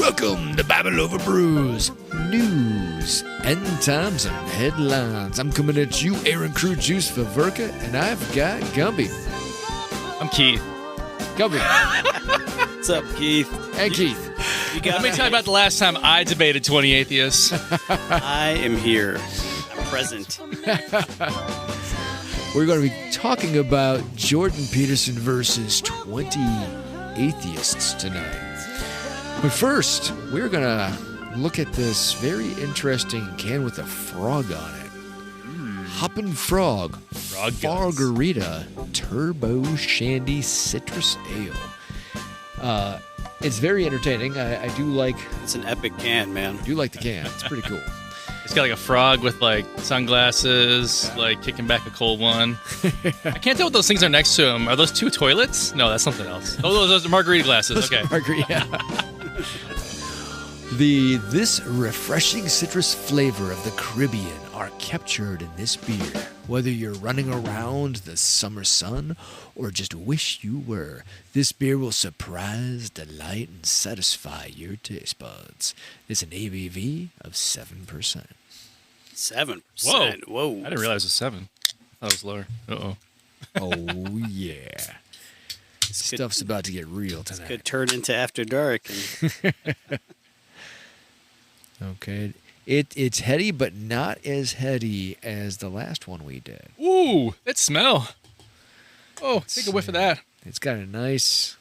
Welcome to Bible Over Brews. News, end times, and headlines. I'm coming at you, Aaron Crew Juice for Verka, and I've got Gumby. I'm Keith. Gumby. What's up, Keith? And Keith. Let me tell you about the last time I debated 20 atheists. I am here. I'm present. We're going to be talking about Jordan Peterson versus 20 atheists tonight. But first, we're going to look at this very interesting can with a frog on it. Hoppin Frog, Frogarita, Turbo Shandy Citrus Ale. It's very entertaining. I do like... It's an epic can, man. I do like the can. It's pretty cool. It's got like a frog with like sunglasses, like kicking back a cold one. I can't tell what those things are next to him. Are those two toilets? No, that's something else. Oh, those are margarita glasses. Okay. Margarita. This refreshing citrus flavor of the Caribbean are captured in this beer. Whether you're running around the summer sun or just wish you were, this beer will surprise, delight, and satisfy your taste buds. It's an ABV of 7%. 7%. Whoa. I didn't realize it was 7. I thought it was lower. Uh-oh. Oh, yeah. Stuff's about to get real tonight. Could turn into After Dark. Okay. It's heady, but not as heady as the last one we did. Ooh, that smell. Oh, take a whiff of that. It's got a nice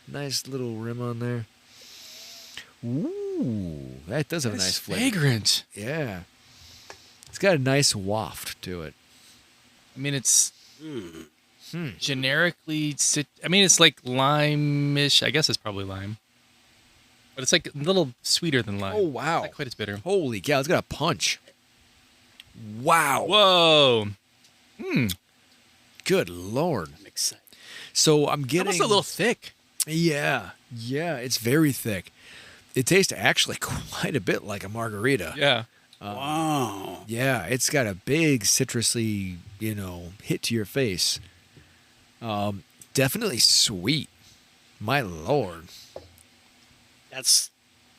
little rim on there. Ooh, that does have a nice flavor. Fragrant. Yeah. It's got a nice waft to it. I mean, it's generically... it's like lime-ish. I guess it's probably lime. But it's like a little sweeter than lime. Oh, wow. Not quite as bitter. Holy cow, it's got a punch. Wow. Whoa. Good Lord. I'm excited. So I'm getting... Almost a little thick. Yeah, it's very thick. It tastes actually quite a bit like a margarita. Yeah. Wow. Yeah, it's got a big citrusy, hit to your face. Definitely sweet. My Lord.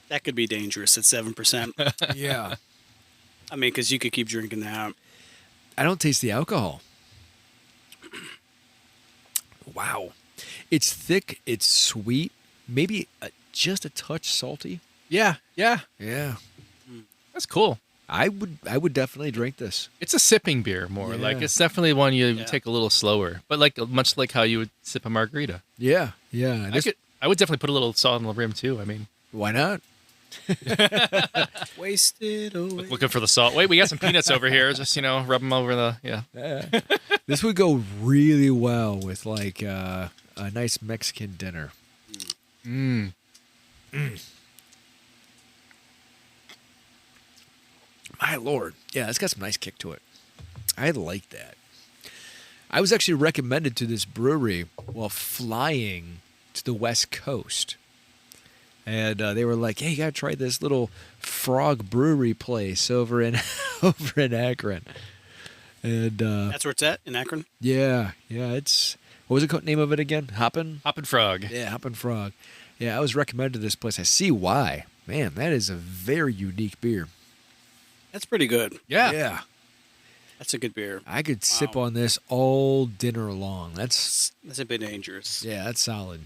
That could be dangerous at 7%. Yeah. I mean, because you could keep drinking that. I don't taste the alcohol. Wow. It's thick. It's sweet. Maybe just a touch salty. Yeah. Yeah. That's cool. I would definitely drink this. It's a sipping beer more. Yeah. Like, it's definitely one you take a little slower. But like much like how you would sip a margarita. Yeah. I would definitely put a little salt on the rim, too. I mean... Why not? Wasted away. Looking for the salt. Wait, we got some peanuts over here. Just, rub them over the... Yeah. This would go really well with, like, a nice Mexican dinner. My Lord. Yeah, it's got some nice kick to it. I like that. I was actually recommended to this brewery while flying to the West Coast. And they were like, hey, you got to try this little frog brewery place over in Akron. And That's where it's at, in Akron? Yeah. It's... What was the name of it again? Hoppin Frog. Yeah, Hoppin Frog. Yeah, I was recommended this place. I see why. Man, that is a very unique beer. That's pretty good. Yeah. That's a good beer. I could sip on this all dinner long. That's a bit dangerous. Yeah, that's solid.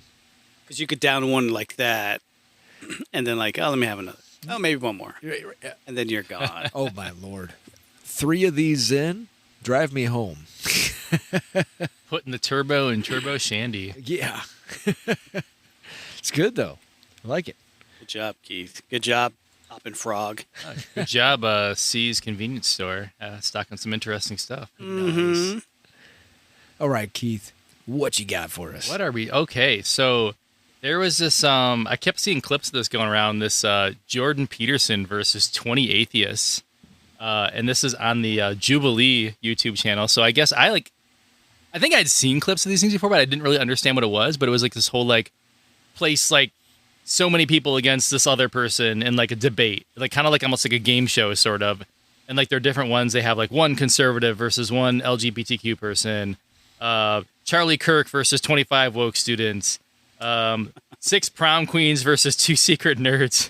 Because you could down one like that, and then like, oh, let me have another. Oh, maybe one more. And then you're gone. Oh, my Lord. 3 of these in, drive me home. Putting the turbo in Turbo Shandy. Yeah. It's good, though. I like it. Good job, Keith. Good job, Hoppin Frog. Good job, C's convenience store. Stocking some interesting stuff. Mm-hmm. Nice. All right, Keith, what you got for us? What are we? Okay, so there was this, I kept seeing clips of this going around, this Jordan Peterson versus 20 atheists. And this is on the Jubilee YouTube channel. So I guess I think I'd seen clips of these things before, but I didn't really understand what it was. But it was like this whole like place, like so many people against this other person in like a debate, like kind of like almost like a game show sort of. And like they're different ones. They have like one conservative versus one LGBTQ person, Charlie Kirk versus 25 woke students, 6 prom queens versus 2 secret nerds.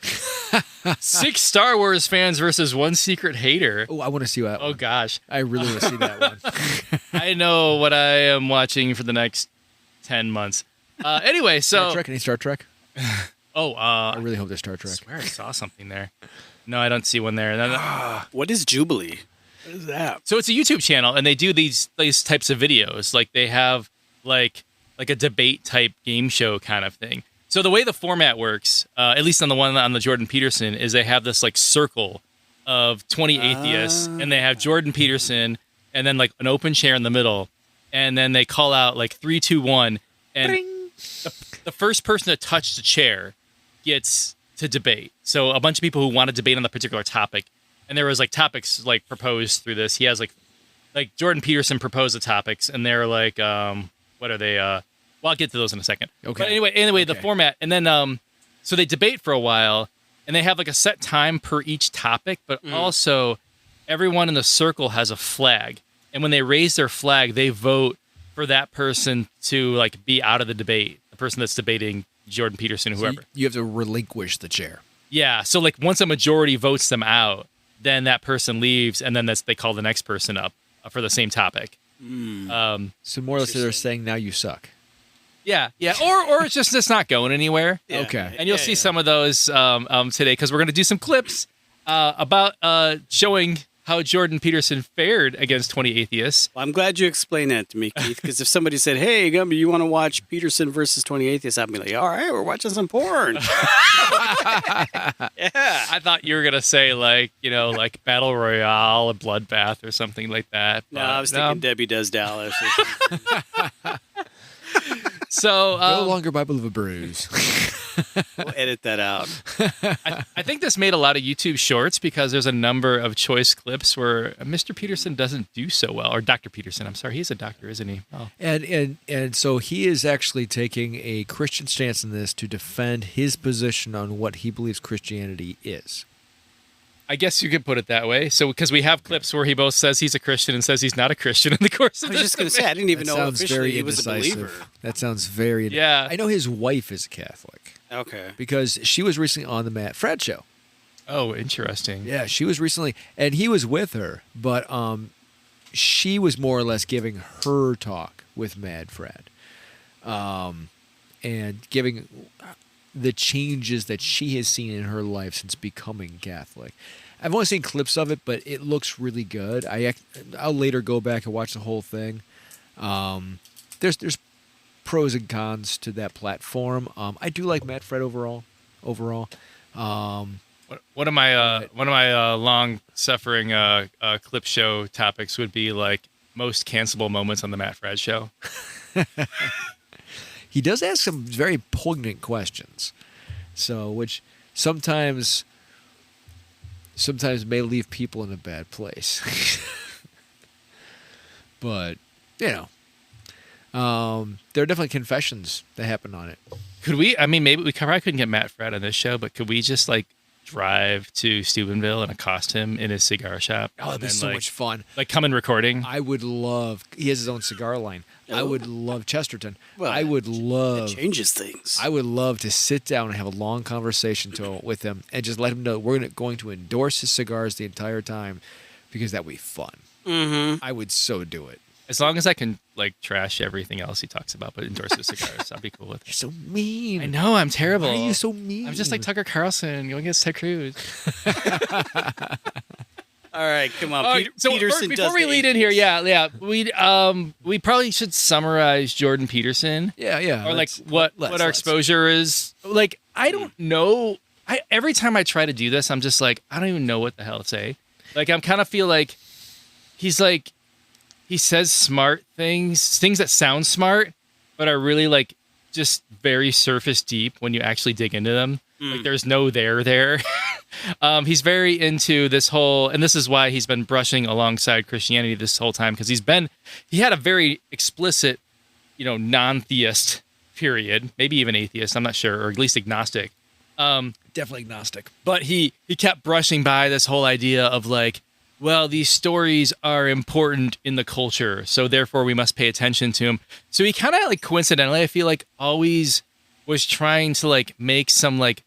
6 Star Wars fans versus 1 secret hater. Oh, I want to see that one. Oh, gosh. I really want to see that one. I know what I am watching for the next 10 months. Anyway, so... Star Trek? Any Star Trek? I I really hope there's Star Trek. swear I saw something there. No, I don't see one there. What is Jubilee? What is that? So it's a YouTube channel, and they do these types of videos. Like they have like a debate type game show kind of thing. So the way the format works, at least on the one on the Jordan Peterson, is they have this like circle of 20 atheists, and they have Jordan Peterson, and then like an open chair in the middle, and then they call out like 3, 2, 1, and the first person to touch the chair gets to debate. So a bunch of people who want to debate on the particular topic, and there was like topics like proposed through this. He has like Jordan Peterson proposed the topics, and they're like, what are they? Well, I'll get to those in a second. Okay. But anyway, the format, and then so they debate for a while, and they have like a set time per each topic, but also everyone in the circle has a flag, and when they raise their flag, they vote for that person to like be out of the debate. The person that's debating Jordan Peterson, whoever. So you have to relinquish the chair. Yeah. So like once a majority votes them out, then that person leaves, and then they call the next person up for the same topic. So more or less they're saying now you suck. Yeah. Or it's not going anywhere. Yeah. Okay. And you'll see some of those today, because we're going to do some clips about showing how Jordan Peterson fared against 20 atheists. Well, I'm glad you explained that to me, Keith, because if somebody said, hey, Gumby, you want to watch Peterson versus 20 atheists, I'd be like, all right, we're watching some porn. Yeah. I thought you were going to say like Battle Royale, a bloodbath or something like that. No, I was thinking Debbie Does Dallas. Or something. So No longer Bible of a Brews. We'll edit that out. I think this made a lot of YouTube shorts because there's a number of choice clips where Mr. Peterson doesn't do so well, or Dr. Peterson. I'm sorry, he's a doctor, isn't he? Oh. And so he is actually taking a Christian stance in this to defend his position on what he believes Christianity is. I guess you could put it that way. So, because we have clips where he both says he's a Christian and says he's not a Christian in the course of I was just going to say, I didn't even know officially he was a believer. That sounds very... Yeah. I know his wife is a Catholic. Okay. Because she was recently on the Matt Fred show. Oh, interesting. Yeah, she was recently... And he was with her, but she was more or less giving her talk with Mad Fred. And giving the changes that she has seen in her life since becoming Catholic. I've only seen clips of it, but it looks really good. I'll later go back and watch the whole thing. There's pros and cons to that platform. I do like Matt Fred overall. One of my long-suffering clip show topics would be like most cancelable moments on the Matt Fred show. He does ask some very poignant questions, so which sometimes may leave people in a bad place. But there are definitely confessions that happen on it. Could we? I mean, maybe we probably couldn't get Matt Fred on this show, but could we just like drive to Steubenville and accost him in his cigar shop? Oh, that'd be so much fun. Like come in recording. I would love. He has his own cigar line. Oh. I would love Chesterton. Well, that changes things. I would love to sit down and have a long conversation with him and just let him know we're going to endorse his cigars the entire time, because that would be fun. Mm-hmm. I would so do it. As long as I can like trash everything else he talks about, but endorse his cigars, I'll be cool with it. You're so mean. I know, I'm terrible. Why are you so mean? I'm just like Tucker Carlson going against Ted Cruz. All right, come on. Peterson before we lead in here, we probably should summarize Jordan Peterson. Yeah. Or like what our exposure is. Like, I don't know. Every time I try to do this, I'm just like, I don't even know what the hell to say. Like, I'm kind of feel like he's like, he says smart things that sound smart, but are really like just very surface deep when you actually dig into them. Like there's no there. He's very into this whole, and this is why he's been brushing alongside Christianity this whole time, because he had a very explicit, non-theist period, maybe even atheist, I'm not sure, or at least agnostic. Definitely agnostic. But he kept brushing by this whole idea of like, well, these stories are important in the culture, so therefore we must pay attention to them. So he kind of like coincidentally, I feel like always was trying to like make some like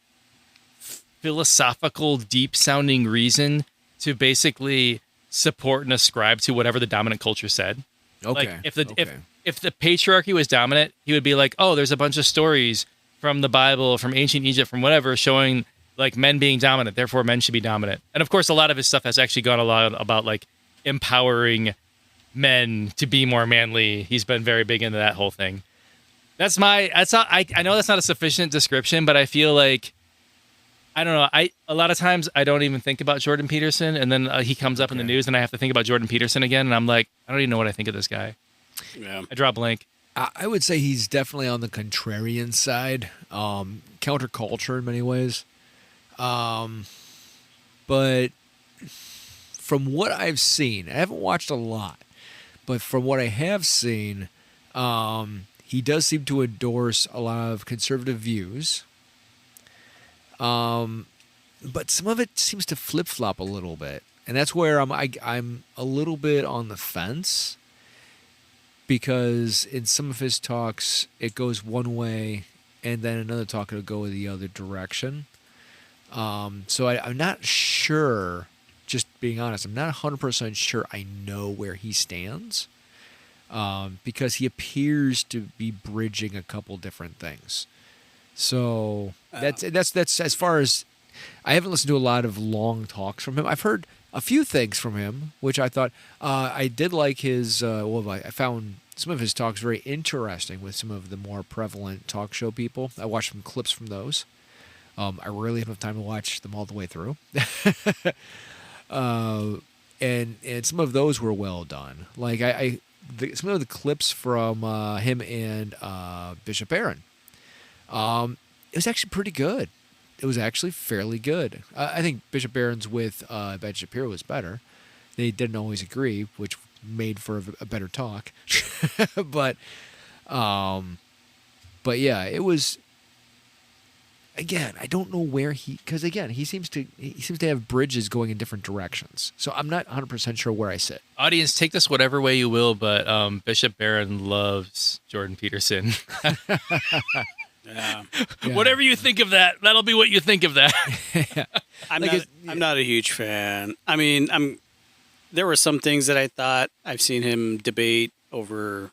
philosophical, deep sounding reason to basically support and ascribe to whatever the dominant culture said. Okay. Like if the patriarchy was dominant, he would be like, oh, there's a bunch of stories from the Bible, from ancient Egypt, from whatever, showing like men being dominant, therefore men should be dominant. And of course, a lot of his stuff has actually gone a lot about like empowering men to be more manly. He's been very big into that whole thing. I know that's not a sufficient description, but I feel like, I don't know. A lot of times I don't even think about Jordan Peterson, and then he comes up in the news, and I have to think about Jordan Peterson again, and I'm like, I don't even know what I think of this guy. Yeah. I draw a blank. I would say he's definitely on the contrarian side, counterculture in many ways. But from what I've seen, I haven't watched a lot, but from what I have seen, he does seem to endorse a lot of conservative views. But some of it seems to flip-flop a little bit. And that's where I'm a little bit on the fence, because in some of his talks, it goes one way, and then another talk it'll go the other direction. So I'm not sure, just being honest, I'm not 100% sure I know where he stands, because he appears to be bridging a couple different things. So that's as far as, I haven't listened to a lot of long talks from him. I've heard a few things from him, which I thought I did like his. I found some of his talks very interesting with some of the more prevalent talk show people. I watched some clips from those. I rarely have time to watch them all the way through, and some of those were well done. Like some of the clips from him and Bishop Aaron. It was actually pretty good. It was actually fairly good. I think Bishop Aaron's with Ben Shapiro was better. They didn't always agree, which made for a better talk. but yeah, it was. Again, I don't know where because again, he seems to have bridges going in different directions. So I'm not 100% sure where I sit. Audience, take this whatever way you will, but Bishop Barron loves Jordan Peterson. Yeah. Whatever you think of that, that'll be what you think of that. I'm not a huge fan. I mean, there were some things that I thought I've seen him debate over,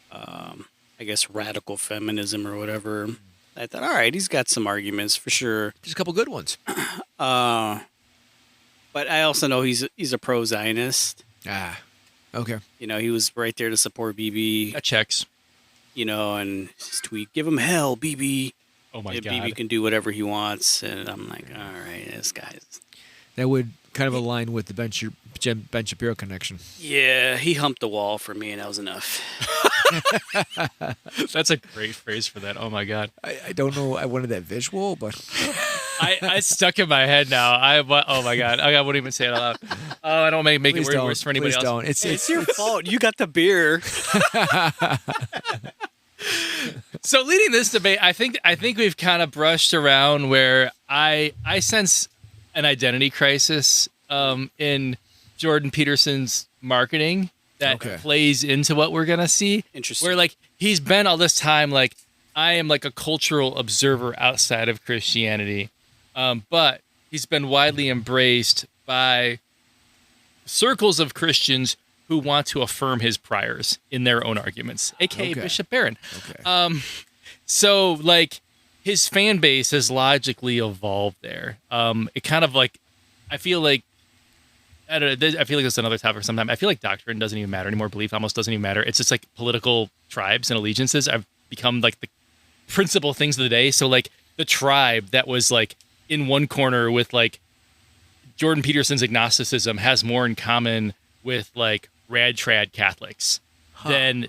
I guess, radical feminism or whatever. I thought, all right, he's got some arguments for sure. Just a couple good ones. But I also know he's a pro-Zionist. Ah, okay. You know, he was right there to support Bibi. That checks. You know, and his tweet, "Give him hell, Bibi." Oh my God. Bibi can do whatever he wants, and I'm like, all right, this guy's. That would kind of align with the Ben Shapiro connection. Yeah, he humped the wall for me, and that was enough. That's a great phrase for that. Oh my God. I don't know. I wanted that visual, but I stuck in my head now. Oh my God. I wouldn't even say it out loud. Oh, I don't make it worse for anybody else. Don't. It's your fault. You got the beer. So leading this debate, I think we've kind of brushed around where I sense an identity crisis in Jordan Peterson's marketing that plays into what we're gonna see. Interesting. Where like he's been all this time like, I am like a cultural observer outside of Christianity, but he's been widely embraced by circles of Christians who want to affirm his priors in their own arguments, aka Bishop Barron. Okay. So like his fan base has logically evolved there. It kind of like, I feel like, I don't know, I feel like it's another topic sometime. I feel like doctrine doesn't even matter anymore. Belief almost doesn't even matter. It's just like political tribes and allegiances have become like the principal things of the day. So like the tribe that was like in one corner with like Jordan Peterson's agnosticism has more in common with like rad trad Catholics than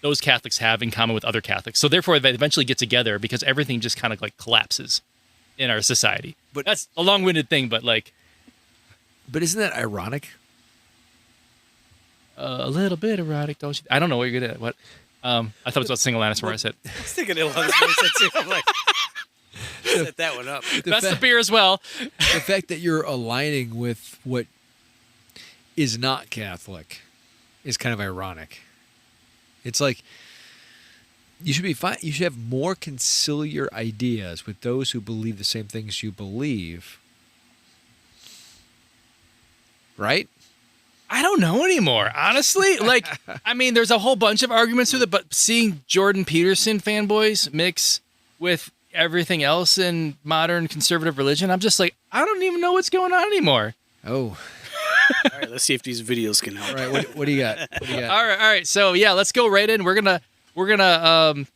those Catholics have in common with other Catholics. So therefore they eventually get together because everything just kind of like collapses in our society. But that's a long-winded thing, but like. But isn't that ironic? A little bit erotic, don't you? I don't know what you're good at. What? I thought it was about single Alanis Morissette. I was thinking Alanis Morissette too. I'm like, set that one up. That's the beer as well. The fact that you're aligning with what is not Catholic is kind of ironic. It's like You should be fine. You should have more conciliar ideas with those who believe the same things you believe. Right? I don't know anymore, honestly. Like, I mean, there's a whole bunch of arguments with it, but seeing Jordan Peterson fanboys mix with everything else in modern conservative religion, I'm just like, I don't even know what's going on anymore. Oh. All right, let's see if these videos can help. All right, what do you got? What do you got? All right. So yeah, let's go right in. We're gonna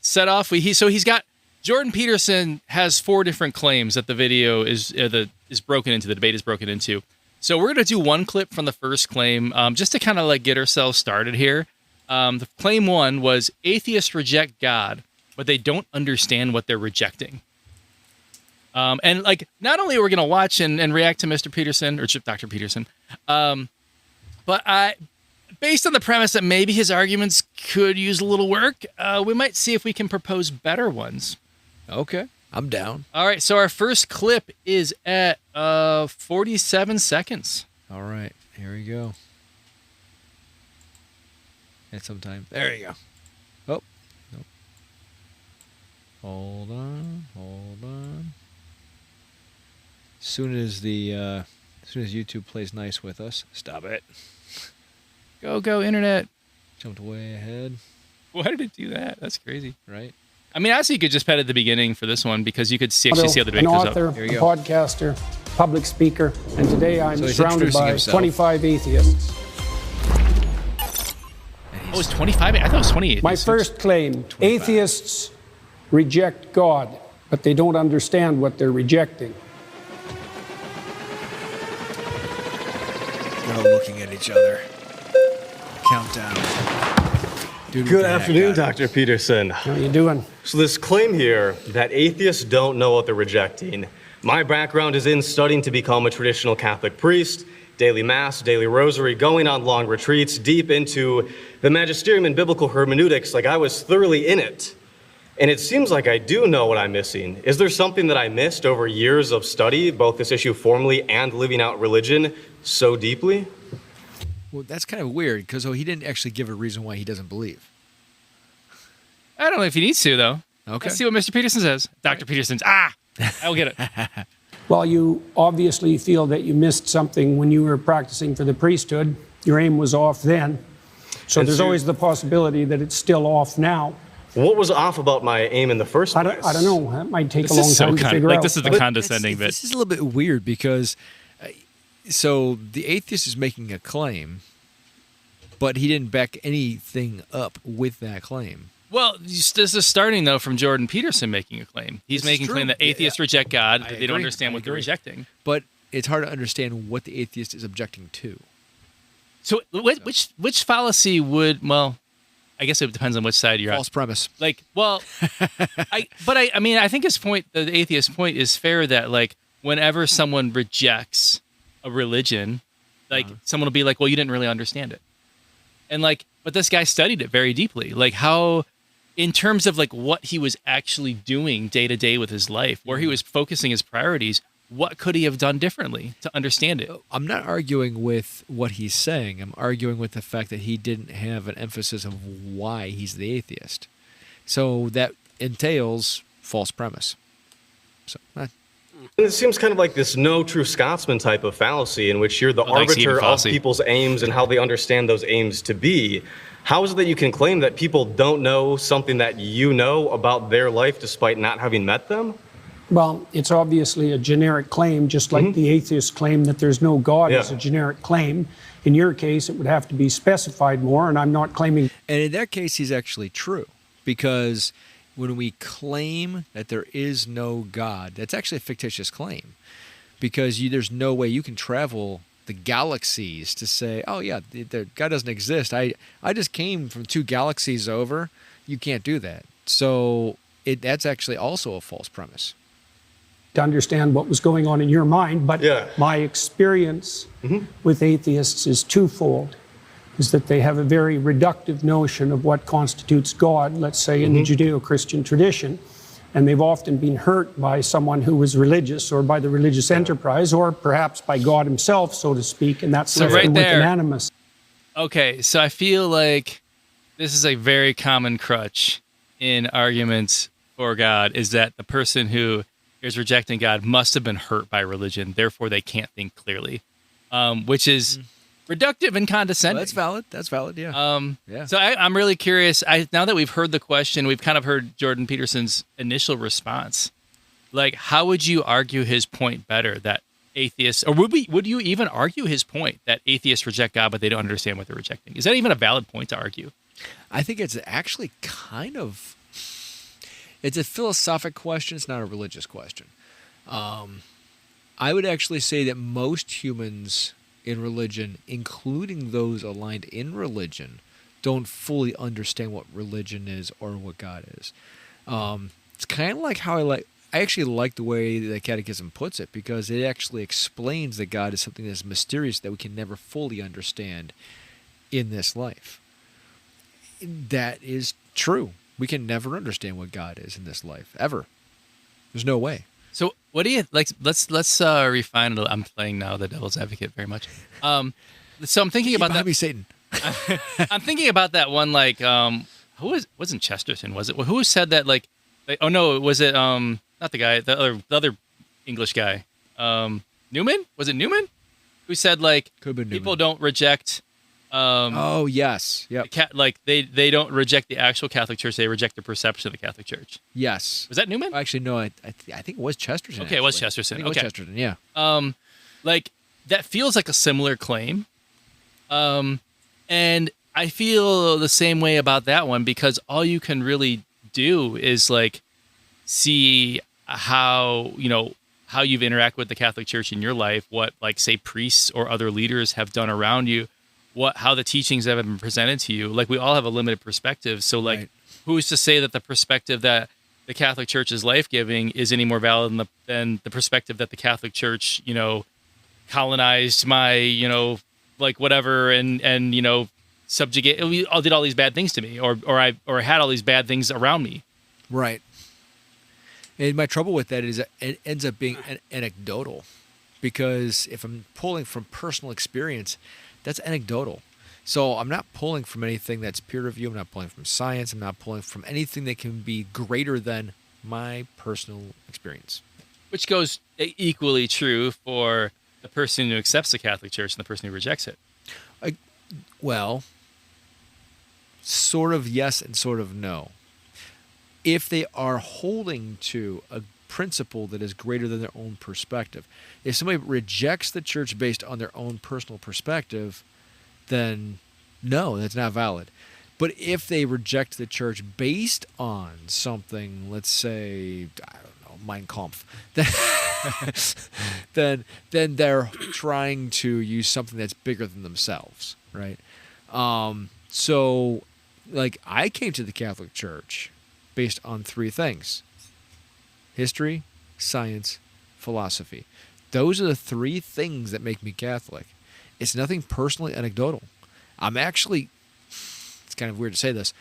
set off. He's got Jordan Peterson has 4 different claims that the video is broken into. The debate is broken into. So we're gonna do one clip from the first claim, just to kind of like get ourselves started here. The claim 1 was atheists reject God, but they don't understand what they're rejecting. And like, not only are we gonna watch and react to Mr. Peterson or Dr. Peterson, but based on the premise that maybe his arguments could use a little work, we might see if we can propose better ones. Okay, I'm down. All right, so our first clip is at 47 seconds. All right, here we go. At some time. There you go. Oh, nope. Hold on. As soon as YouTube plays nice with us, stop it. Go, internet. Jumped way ahead. Why did it do that? That's crazy. Right? I mean, honestly, you could just pet at the beginning for this one because you could actually see how the debate an goes author, up. a podcaster, public speaker, and today I'm So he's surrounded introducing by himself. 25 atheists. Oh, it's 25? I thought it was 28. My first claim, 25. atheists reject God, but they don't understand what they're rejecting. They're all looking at each other. Countdown. Dude with Good the hat afternoon, guy. Dr. Peterson. How are you doing? So this claim here that atheists don't know what they're rejecting. My background is in studying to become a traditional Catholic priest, daily mass, daily rosary, going on long retreats, deep into the magisterium and biblical hermeneutics, like I was thoroughly in it. And it seems like I do know what I'm missing. Is there something that I missed over years of study, both this issue formally and living out religion so deeply? Well, that's kind of weird because he didn't actually give a reason why he doesn't believe. I don't know if he needs to, though. Okay. Let's see what Mr. Peterson says. Dr. Peterson's, I'll get it. Well, you obviously feel that you missed something when you were practicing for the priesthood. Your aim was off then. So And there's so- always the possibility that it's still off now. What was off about my aim in the first place? I don't know. That might take This a long is so time to figure out. this is the But condescending bit. This is a little bit weird because, so the atheist is making a claim, but he didn't back anything up with that claim. Well, this is starting, though, from Jordan Peterson making a claim. He's This is making a true. claim that atheists Yeah. reject God, I that they don't agree. understand I what they're agree. rejecting. But it's hard to understand what the atheist is objecting to. So which fallacy would, well, I guess it depends on which side you're False premise. Like, well, I mean, I think his point, the atheist point, is fair that like whenever someone rejects a religion, like someone will be like, well, you didn't really understand it, and like, but this guy studied it very deeply, like how, in terms of like what he was actually doing day to day with his life, where he was focusing his priorities. What could he have done differently to understand it? I'm not arguing with what he's saying. I'm arguing with the fact that he didn't have an emphasis of why he's the atheist. So that entails false premise. So, It seems kind of like this no true Scotsman type of fallacy in which you're the thanks, Stephen arbiter of Fallacy. people's aims and how they understand those aims to be. How is it that you can claim that people don't know something that you know about their life despite not having met them? Well, it's obviously a generic claim, just like the atheist claim that there's no God is Yeah. a generic claim. In your case, it would have to be specified more, and I'm not claiming. and in that case, he's actually true. Because when we claim that there is no God, that's actually a fictitious claim. Because there's no way you can travel the galaxies to say, oh, yeah, God doesn't exist. I just came from 2 galaxies over. You can't do that. So that's actually also a false premise. To understand what was going on in your mind, but Yeah. my experience with atheists is twofold, is that they have a very reductive notion of what constitutes God, let's say in the Judeo-Christian tradition, and they've often been hurt by someone who was religious or by the religious enterprise or perhaps by God himself, so to speak, and that's So left right them with there- an animus. Okay, so I feel like this is a very common crutch in arguments for God is that the person who is rejecting God must have been hurt by religion, therefore they can't think clearly, which is reductive and condescending. Well, that's valid. That's valid. Yeah. Yeah. So I'm really curious. Now that we've heard the question, we've kind of heard Jordan Peterson's initial response. Like, how would you argue his point better that atheists, or would you even argue his point that atheists reject God, but they don't understand what they're rejecting? Is that even a valid point to argue? I think it's actually it's a philosophic question. It's not a religious question. I would actually say that most humans in religion, including those aligned in religion, don't fully understand what religion is or what God is. It's kind of like how I actually like the way the Catechism puts it, because it actually explains that God is something that's mysterious that we can never fully understand in this life. That is true. We can never understand what God is in this life, ever. There's no way. So what do you like? Let's refine it. I'm playing now the devil's advocate very much. So I'm thinking about that. Me, Satan. I'm thinking about that one. Like, wasn't Chesterton? Was it? Who said that? Like, oh no, was it? Not the guy. The other English guy. Newman? Was it Newman? Who said like people don't reject? Oh yes, yeah. Like they don't reject the actual Catholic Church; they reject the perception of the Catholic Church. Yes. Was that Newman? Actually, no. I think it was Chesterton. Okay, it was Chesterton. It was Chesterton. Yeah. Like that feels like a similar claim, and I feel the same way about that one, because all you can really do is like see how you've interacted with the Catholic Church in your life, what like say priests or other leaders have done around you, how the teachings have been presented to you. Like we all have a limited perspective. So like, Who's to say that the perspective that the Catholic Church is life-giving is any more valid than the perspective that the Catholic Church, colonized my, like whatever, and subjugate, did all these bad things to me, or had all these bad things around me. Right. And my trouble with that is it ends up being anecdotal, because if I'm pulling from personal experience, that's anecdotal. So I'm not pulling from anything that's peer review. I'm not pulling from science. I'm not pulling from anything that can be greater than my personal experience. Which goes equally true for the person who accepts the Catholic Church and the person who rejects it. Well, sort of yes and sort of no. If they are holding to a principle that is greater than their own perspective, if somebody rejects the church based on their own personal perspective, then no, that's not valid. But if they reject the church based on something, let's say, I don't know, Mein Kampf, then they're trying to use something that's bigger than themselves, right? So, like, I came to the Catholic Church based on three things: history, science, philosophy. Those are the three things that make me Catholic. It's nothing personally anecdotal. I'm actually, it's kind of weird to say this,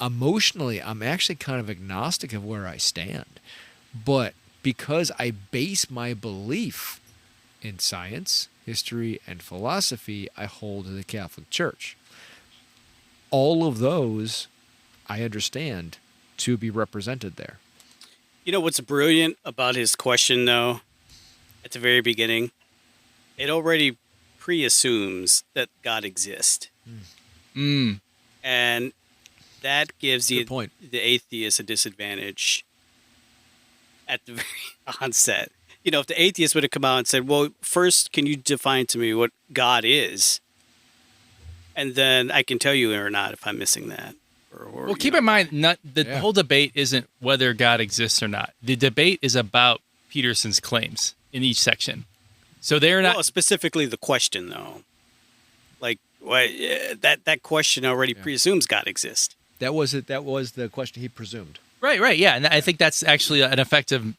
emotionally, I'm actually kind of agnostic of where I stand. But because I base my belief in science, history, and philosophy, I hold to the Catholic Church. All of those I understand to be represented there. You know what's brilliant about his question, though, at the very beginning? It already pre-assumes that God exists. And that gives the atheist a disadvantage at the very onset. If the atheist would have come out and said, well, first, can you define to me what God is? And then I can tell you or not if I'm missing that. Well, keep in mind, the whole debate isn't whether God exists or not. The debate is about Peterson's claims in each section. So they're not specifically the question, though. Like that question already presumes God exists. That was it. That was the question he presumed. Right, yeah, and I think that's actually an effective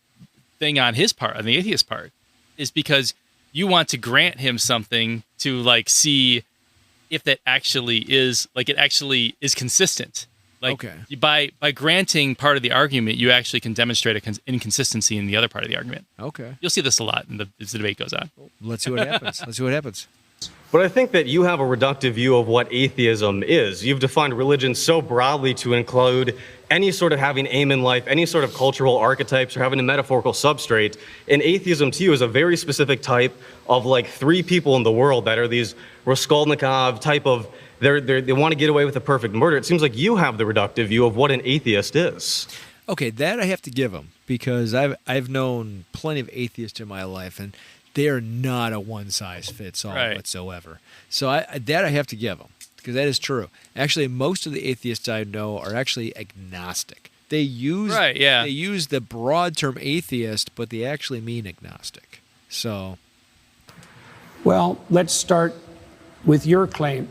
thing on his part, on the atheist part, is because you want to grant him something to like see if that actually is consistent. Like by granting part of the argument, you actually can demonstrate an inconsistency in the other part of the argument. Okay. You'll see this a lot as the debate goes on. Let's see what happens. But I think that you have a reductive view of what atheism is. You've defined religion so broadly to include any sort of having aim in life, any sort of cultural archetypes, or having a metaphorical substrate. And atheism to you is a very specific type of like three people in the world that are these Raskolnikov type of, they want to get away with a perfect murder. It seems like you have the reductive view of what an atheist is. Okay, that I have to give him, because I've known plenty of atheists in my life, and they are not a one-size-fits-all whatsoever. So that I have to give them, because that is true. Actually, most of the atheists I know are actually agnostic. They use they use the broad term atheist, but they actually mean agnostic. So, Well, let's start with your claim.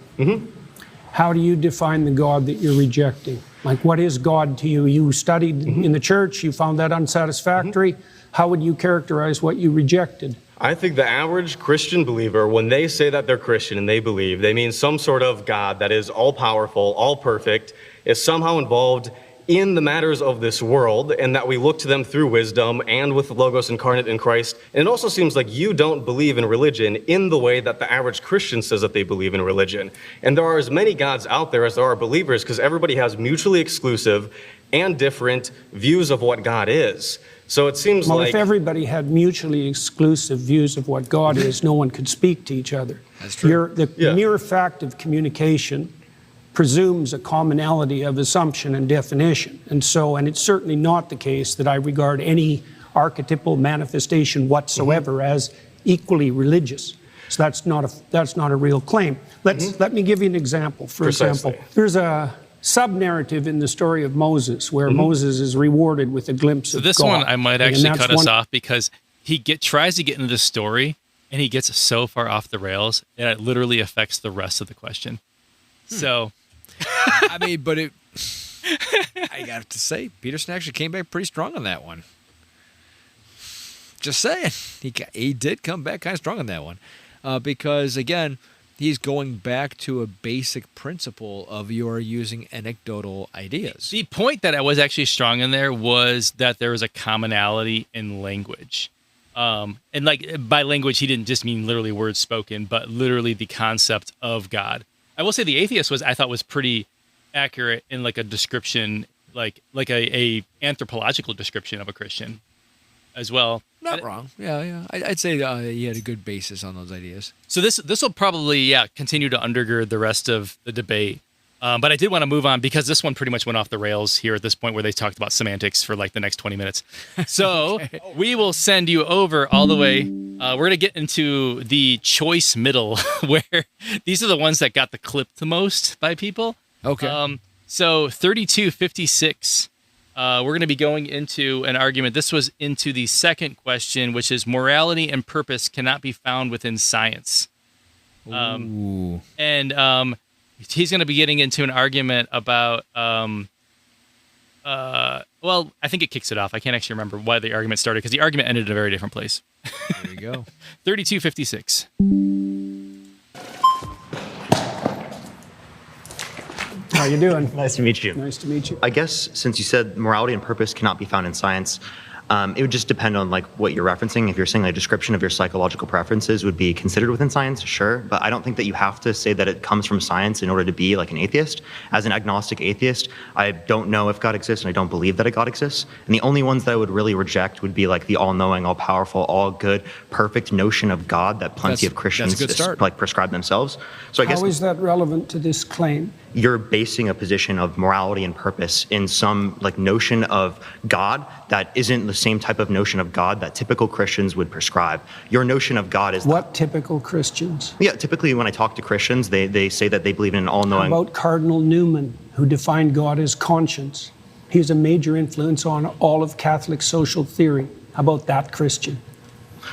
How do you define the God that you're rejecting? Like, what is God to you? You studied in the church, you found that unsatisfactory. How would you characterize what you rejected? I think the average Christian believer, when they say that they're Christian and they believe, they mean some sort of God that is all-powerful, all-perfect, is somehow involved in the matters of this world, and that we look to them through wisdom and with the Logos incarnate in Christ. And it also seems like you don't believe in religion in the way that the average Christian says that they believe in religion. And there are as many gods out there as there are believers, because everybody has mutually exclusive and different views of what God is. So it seems Well, like if everybody had mutually exclusive views of what God is, no one could speak to each other. That's true. The mere fact of communication presumes a commonality of assumption and definition. And it's certainly not the case that I regard any archetypal manifestation whatsoever as equally religious. So that's not a real claim. Let me give you an example. For example, there's a sub-narrative in the story of Moses where Moses is rewarded with a glimpse of God. So this one I might actually cut us off, because he tries to get into the story and he gets so far off the rails that it literally affects the rest of the question. So, I mean, but I got to say, Peterson actually came back pretty strong on that one. Just saying, he did come back kind of strong on that one, because again, he's going back to a basic principle of you are using anecdotal ideas. the point that I was actually strong in there was that there was a commonality in language. And like by language, he didn't just mean literally words spoken, but literally the concept of God. I will say the atheist I thought was pretty accurate in like a description, like a anthropological description of a Christian as well. Not wrong. Yeah. I'd say he had a good basis on those ideas. So this will probably continue to undergird the rest of the debate. But I did want to move on, because this one pretty much went off the rails here at this point, where they talked about semantics for like the next 20 minutes. So we will send you over all the way. We're going to get into the choice middle, where these are the ones that got the clip the most by people. Okay. So 3256. We're going to be going into an argument. This was into the second question, which is morality and purpose cannot be found within science. Ooh. And he's going to be getting into an argument about, well, I think it kicks it off. I can't actually remember why the argument started, because the argument ended in a very different place. There you go. 3256. How you doing? Nice to meet you. Nice to meet you. I guess since you said morality and purpose cannot be found in science, it would just depend on like what you're referencing. If you're saying a description of your psychological preferences would be considered within science, sure. But I don't think that you have to say that it comes from science in order to be like an atheist. As an agnostic atheist, I don't know if God exists, and I don't believe that a God exists. And the only ones that I would really reject would be like the all-knowing, all-powerful, all-good, perfect notion of God that plenty of Christians prescribe themselves. So I guess How is that relevant to this claim? You're basing a position of morality and purpose in some like notion of God that isn't the same type of notion of God that typical Christians would prescribe. Your notion of God is What typical Christians? Yeah, typically when I talk to Christians, they say that they believe in an all-knowing. How about Cardinal Newman, who defined God as conscience? He's a major influence on all of Catholic social theory. How about that Christian?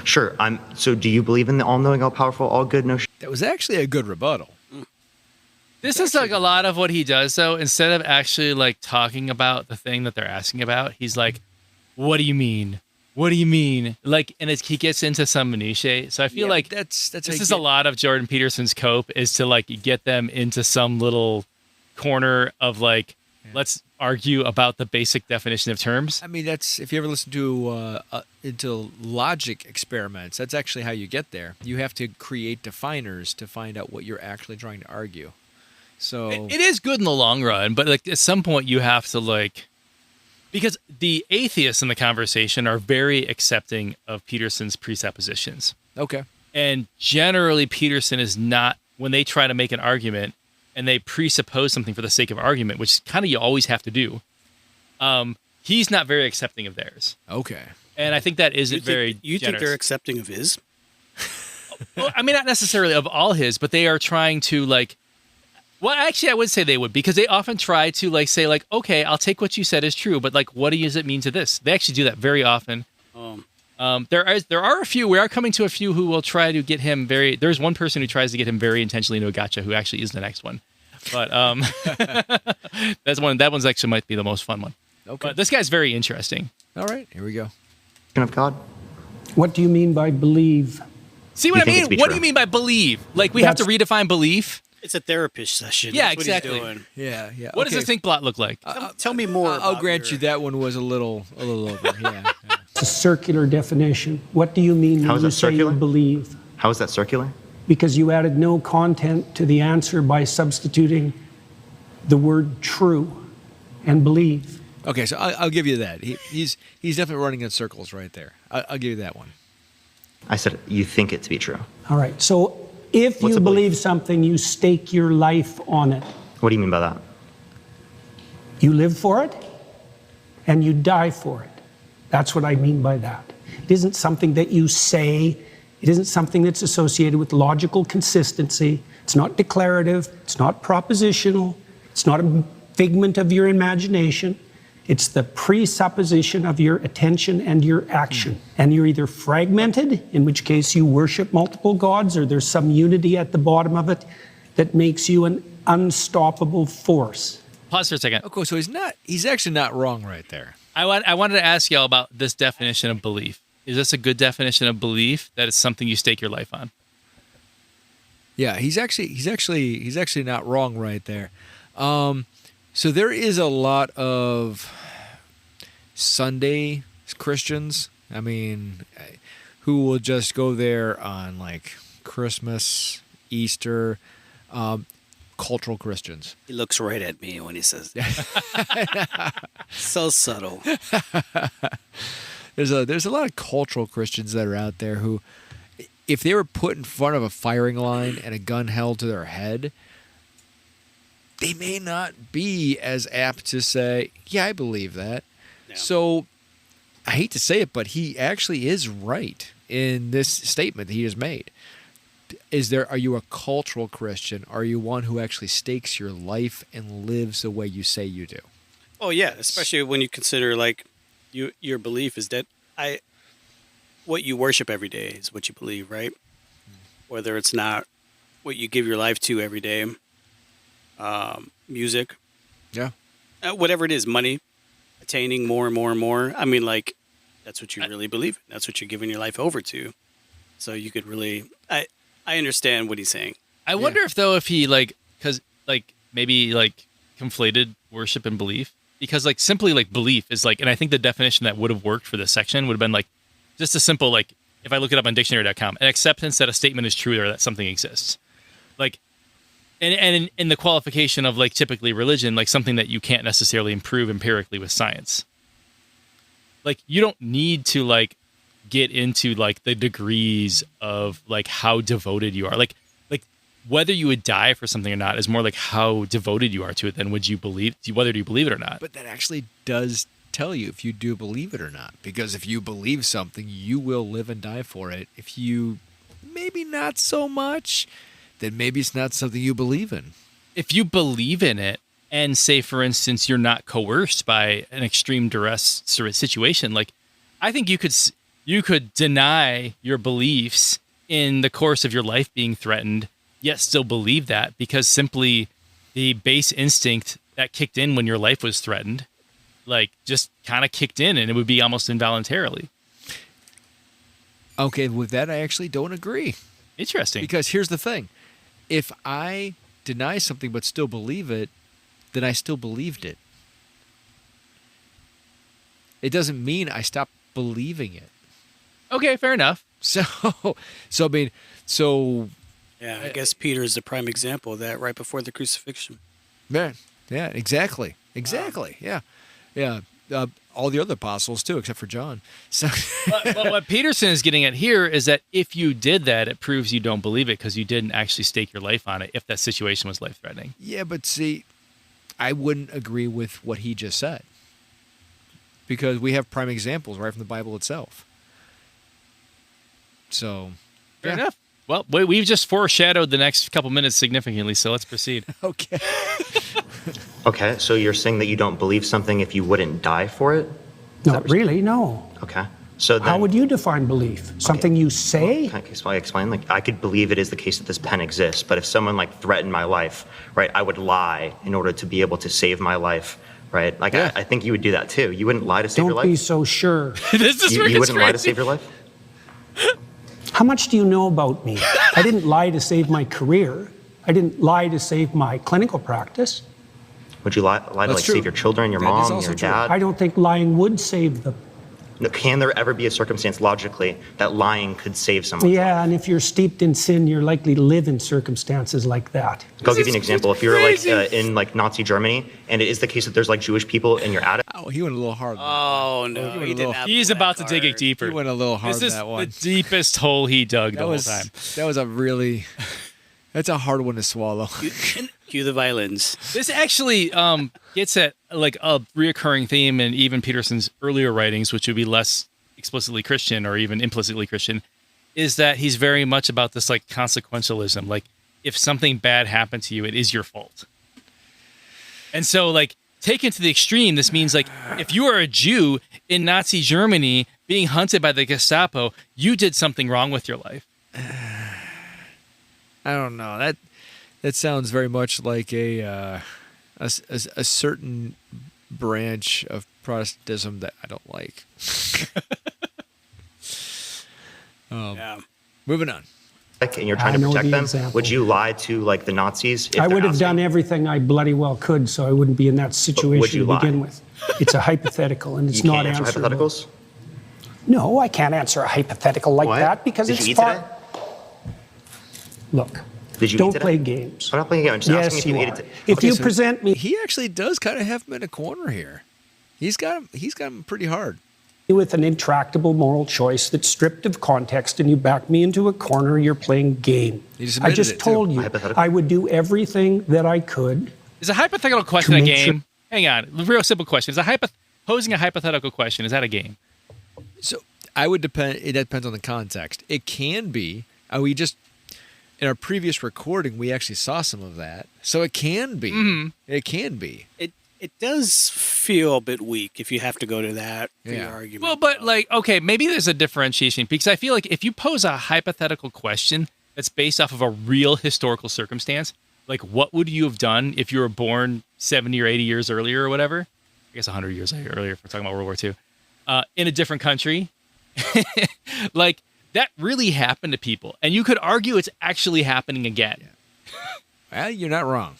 Sure. So do you believe in the all-knowing, all-powerful, all-good notion? That was actually a good rebuttal. This is like a lot of what he does, though. Instead of actually like talking about the thing that they're asking about, he's like, "What do you mean? What do you mean?" Like, and he gets into some minutiae. So I feel like this is a lot of Jordan Peterson's cope, is to like get them into some little corner of like, let's argue about the basic definition of terms. I mean, that's if you ever listen to into logic experiments, that's actually how you get there. You have to create definers to find out what you're actually trying to argue. So It is good in the long run, but like at some point you have to like, because the atheists in the conversation are very accepting of Peterson's presuppositions. okay. And generally Peterson is not, when they try to make an argument and they presuppose something for the sake of argument, which kind of you always have to do, he's not very accepting of theirs. Okay. And I think that isn't very You think generous. they're accepting of his? Well, I mean, not necessarily of all his, but they are trying to like, well, actually, I would say they would, because they often try to like say like, okay, I'll take what you said is true, but like, what does it mean to this? They actually do that very often. There are a few. We are coming to a few who will try to get him very. There's one person who tries to get him very intentionally into a gotcha, who actually is the next one. But that's one. That one's actually might be the most fun one. Okay. But this guy's very interesting. All right. Here we go. Of God. What do you mean by believe? See what You I think it to mean? be What do true. you mean by believe? Like we have to redefine belief. It's a therapist session. Yeah, That's what he's exactly. doing. Yeah. Yeah. What does the think plot look like? Tell me more. I'll about grant your- you that one was a little over. Yeah. It's a circular definition. What do you mean How when is you that say you circular? believe? How is that circular? Because you added no content to the answer by substituting the word true and believe. Okay, so I'll give you that. He's definitely running in circles right there. I'll give you that one. I said you think it to be true. All right. So if What's you a belief? believe something, you stake your life on it. What do you mean by that? You live for it and you die for it. That's what I mean by that. It isn't something that you say. It isn't something that's associated with logical consistency. It's not declarative. It's not propositional. It's not a figment of your imagination. It's the presupposition of your attention and your action. And you're either fragmented, in which case you worship multiple gods, or there's some unity at the bottom of it that makes you an unstoppable force. Pause for a second. Okay, so he's actually not wrong right there. I wanted to ask y'all about this definition of belief. Is this a good definition of belief, that it's something you stake your life on? Yeah, he's actually not wrong right there. So there is a lot of Sunday Christians, I mean, who will just go there on like Christmas, Easter, cultural Christians. He looks right at me when he says that. So subtle. There's a lot of cultural Christians that are out there who, if they were put in front of a firing line and a gun held to their head, they may not be as apt to say, yeah, I believe that. Yeah. So I hate to say it, but he actually is right in this statement that he has made. Are you a cultural Christian? Are you one who actually stakes your life and lives the way you say you do? Oh yeah, especially when you consider like your belief is that what you worship every day is what you believe, right? Whether it's not what you give your life to every day, music, Yeah. whatever it is, money, attaining more and more and more. I mean, like that's what you really believe in. That's what you're giving your life over to. So you could really, I understand what he's saying. I wonder if he like, because like maybe like conflated worship and belief, because like simply like belief is like, and I think the definition that would have worked for this section would have been like just a simple like, if I look it up on dictionary.com, an acceptance that a statement is true or that something exists. Like, and in the qualification of like typically religion, like something that you can't necessarily improve empirically with science. Like you don't need to like get into like the degrees of like how devoted you are. Like whether you would die for something or not is more like how devoted you are to it than whether you believe it or not. But that actually does tell you if you do believe it or not. Because if you believe something, you will live and die for it. If you maybe not so much, then maybe it's not something you believe in. If you believe in it and say, for instance, you're not coerced by an extreme duress sort of situation, like I think you could deny your beliefs in the course of your life being threatened, yet still believe that, because simply the base instinct that kicked in when your life was threatened, like just kind of kicked in, and it would be almost involuntarily. Okay, with that, I actually don't agree. Interesting. Because here's the thing. If I deny something but still believe it, then I still believed it. It doesn't mean I stop believing it. Okay, fair enough. So I mean, so Yeah, I guess Peter is the prime example of that right before the crucifixion. yeah, exactly, yeah. All the other apostles too, except for John. So But what Peterson is getting at here is that if you did that, it proves you don't believe it because you didn't actually stake your life on it if that situation was life-threatening. yeah, but see, I wouldn't agree with what he just said because we have prime examples right from the Bible itself. So Fair enough. Well, we've just foreshadowed the next couple minutes significantly, so let's proceed. Okay. Okay, so you're saying that you don't believe something if you wouldn't die for it? Not really, no. Okay. So then, How would you define belief? Something you say? Can I explain? Like, I could believe it is the case that this pen exists, but if someone like threatened my life, right, I would lie in order to be able to save my life, right? Like, Yeah. I think you would do that too. You wouldn't lie to save your Don't life. be so sure. This is You wouldn't lie to save your life. How much do you know about me? I didn't lie to save my career. I didn't lie to save my clinical practice. Would you lie to That's like true. save your children, your That is mom, also your true. dad? I don't think lying would save them. No, can there ever be a circumstance logically that lying could save someone? Yeah, and if you're steeped in sin, you're likely to live in circumstances like that. I'll give you an example. If you're like crazy. in like Nazi Germany, and it is the case that there's like Jewish people in your attic, Oh, he went a little hard. Oh no, he didn't have He's the about to black dig it card. deeper. He went a little hard This is that one. the deepest hole he dug the That whole was time. that was a really that's a hard one to swallow. Cue the violins. This actually gets at like a reoccurring theme in even Peterson's earlier writings, which would be less explicitly Christian or even implicitly Christian, is that he's very much about this like consequentialism. Like if something bad happened to you, it is your fault. And so like taken to the extreme, this means like if you are a Jew in Nazi Germany being hunted by the Gestapo, you did something wrong with your life. I don't know. That sounds very much like a certain branch of Protestantism that I don't like. Yeah. Moving on. and you're I trying to know protect the them, example. would you lie to like the Nazis? If I they're would have asking? done everything I bloody well could so I wouldn't be in that situation you to lie? begin with. It's a hypothetical and it's You not can't answer answerable. hypotheticals. No, I can't answer a hypothetical like What? that because Did it's you eat far. today? Look, Did you eat don't today? play games. I'm not playing a game. I'm just asking Yes, if you you ate are. it. If Okay, you so present me He actually does kind of have him in a corner here. He's got him pretty hard. with an intractable moral choice that's stripped of context and you back me into a corner, you're playing game. You just I admitted just it, too. told you Hypothetical. I would do everything that I could. Is a hypothetical question To a make sure- game? Hang on, real simple question. Is posing a hypothetical question, is that a game? So I would depend. It depends on the context. It can be. We just in our previous recording we actually saw some of that. So it can be. Mm-hmm. It can be. It does feel a bit weak if you have to go to that for Yeah. your argument. Well, but like, okay, maybe there's a differentiation because I feel like if you pose a hypothetical question that's based off of a real historical circumstance, like what would you have done if you were born 70 or 80 years earlier or whatever? I guess 100 years earlier if we're talking about World War II, in a different country. Like that really happened to people. And you could argue it's actually happening again. Well, you're not wrong.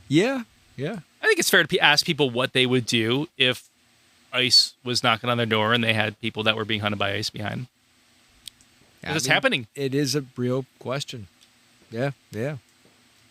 Yeah. I think it's fair to ask people what they would do if ICE was knocking on their door and they had people that were being hunted by ICE behind them. It's happening. It is a real question. Yeah.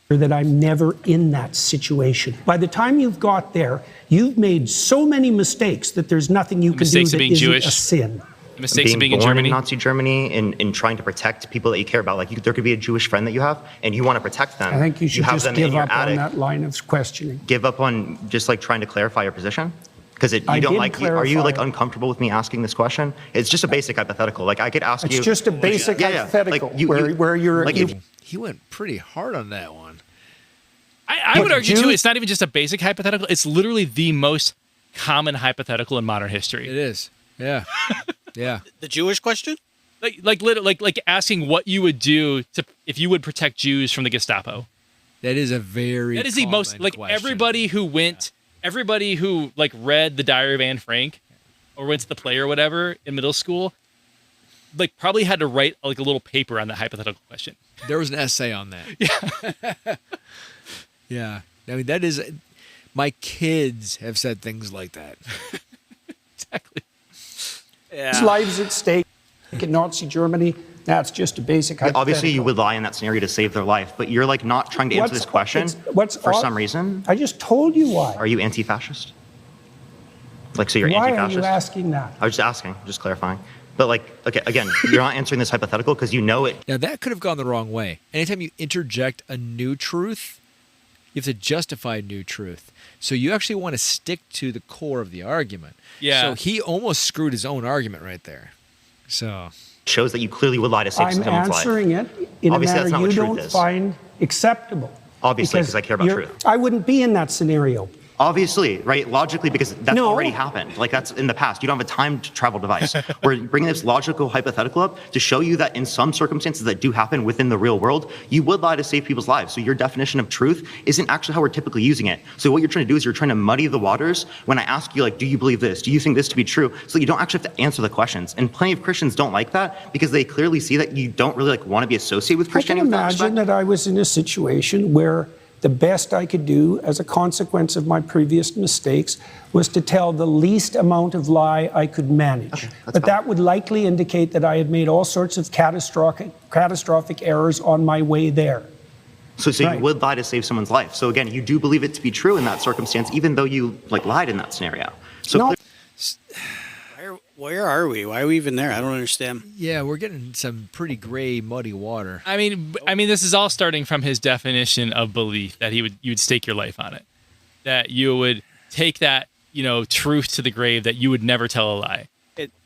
That I'm never in that situation. By the time you've got there, you've made so many mistakes that there's nothing you can do mistakes that of being isn't Jewish. a sin. The mistakes of being in born Germany. Nazi Germany and trying to protect people that you care about. Like there could be a Jewish friend that you have, and you want to protect them. I think you should have just them in give your up on attic. that line of questioning. Give up on just like trying to clarify your position. Because you I don't did like. Are you like clarify. uncomfortable with me asking this question? It's just a basic hypothetical. Like I could ask It's you. just a basic Yeah, yeah. hypothetical Like, where you're. like, you- if- He went pretty hard on that one. I would argue, too, Jews- it's not even just a basic hypothetical. It's literally the most common hypothetical in modern history. It is. Yeah. Yeah. the Jewish question? Like asking what you would do if you would protect Jews from the Gestapo. That is a very. That is the most, common like, question. everybody who, like, read the Diary of Anne Frank or went to the play or whatever in middle school, like, probably had to write, like, a little paper on that hypothetical question. There was an essay on that. Yeah. Yeah. I mean, that is. My kids have said things like that. Exactly. His lives at stake in Nazi Germany. That's just a basic hypothetical. Obviously, you would lie in that scenario to save their life, but you're like not trying to answer this question for some reason. I just told you why. Are you anti-fascist? Like, so you're Why anti-fascist? are you asking that? I was just asking, just clarifying. But like, okay, again, you're not answering this hypothetical because you know it. Now, that could have gone the wrong way. Anytime you interject a new truth, you have to justify a new truth. So you actually want to stick to the core of the argument. Yeah. So he almost screwed his own argument right there. So Shows that you clearly would lie to save I'm someone's life. answering it in Obviously, a that's not manner what you truth don't is. find acceptable. Obviously, because I care about truth. I wouldn't be in that scenario. Obviously, right? Logically, because that's No. already happened. Like, that's in the past. You don't have a time travel device. We're bringing this logical hypothetical up to show you that in some circumstances that do happen within the real world, you would lie to save people's lives. So your definition of truth isn't actually how we're typically using it. So what you're trying to do is you're trying to muddy the waters when I ask you, like, do you believe this? Do you think this to be true? So you don't actually have to answer the questions. And plenty of Christians don't like that because they clearly see that you don't really like want to be associated with I can Christianity. with that imagine respect. that I was in a situation where the best I could do as a consequence of my previous mistakes was to tell the least amount of lie I could manage. But that would likely indicate that I had made all sorts of catastrophic errors on my way there. So Right. you would lie to save someone's life. So again, you do believe it to be true in that circumstance, even though you like lied in that scenario. So No. Where are we? Why are we even there? I don't understand. yeah, we're getting some pretty gray, muddy water. I mean, this is all starting from his definition of belief that you would stake your life on it, that you would take that, truth to the grave, that you would never tell a lie.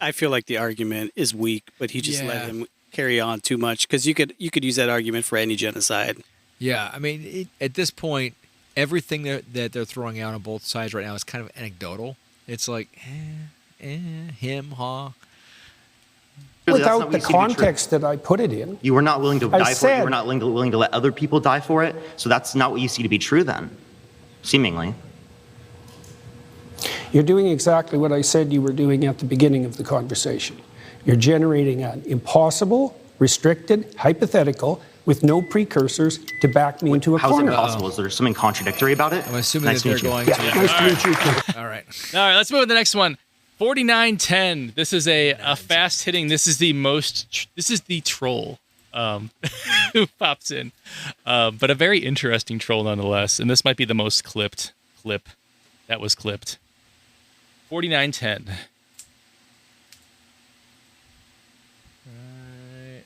I feel like the argument is weak, but he just let Yeah. him carry on too much because you could use that argument for any genocide. Yeah, I mean, at this point, everything that they're throwing out on both sides right now is kind of anecdotal. It's like, him, huh? Really, that's not Without what the you see to be true. context that I put it in. You were not willing to die for it. said- You were not willing to let other people die for it. So that's not what you see to be true then, seemingly. You're doing exactly what I said you were doing at the beginning of the conversation. You're generating an impossible, restricted, hypothetical with no precursors to back me into a How is it corner. possible? Is there something contradictory about it? I'm assuming Nice that to they're meet you. going Yeah, to. nice to meet you too. All right. All right, let's move to the next one. 4910. This is a fast hitting. This is the troll who pops in, but a very interesting troll nonetheless. And this might be the most clip that was clipped. 4910. Right.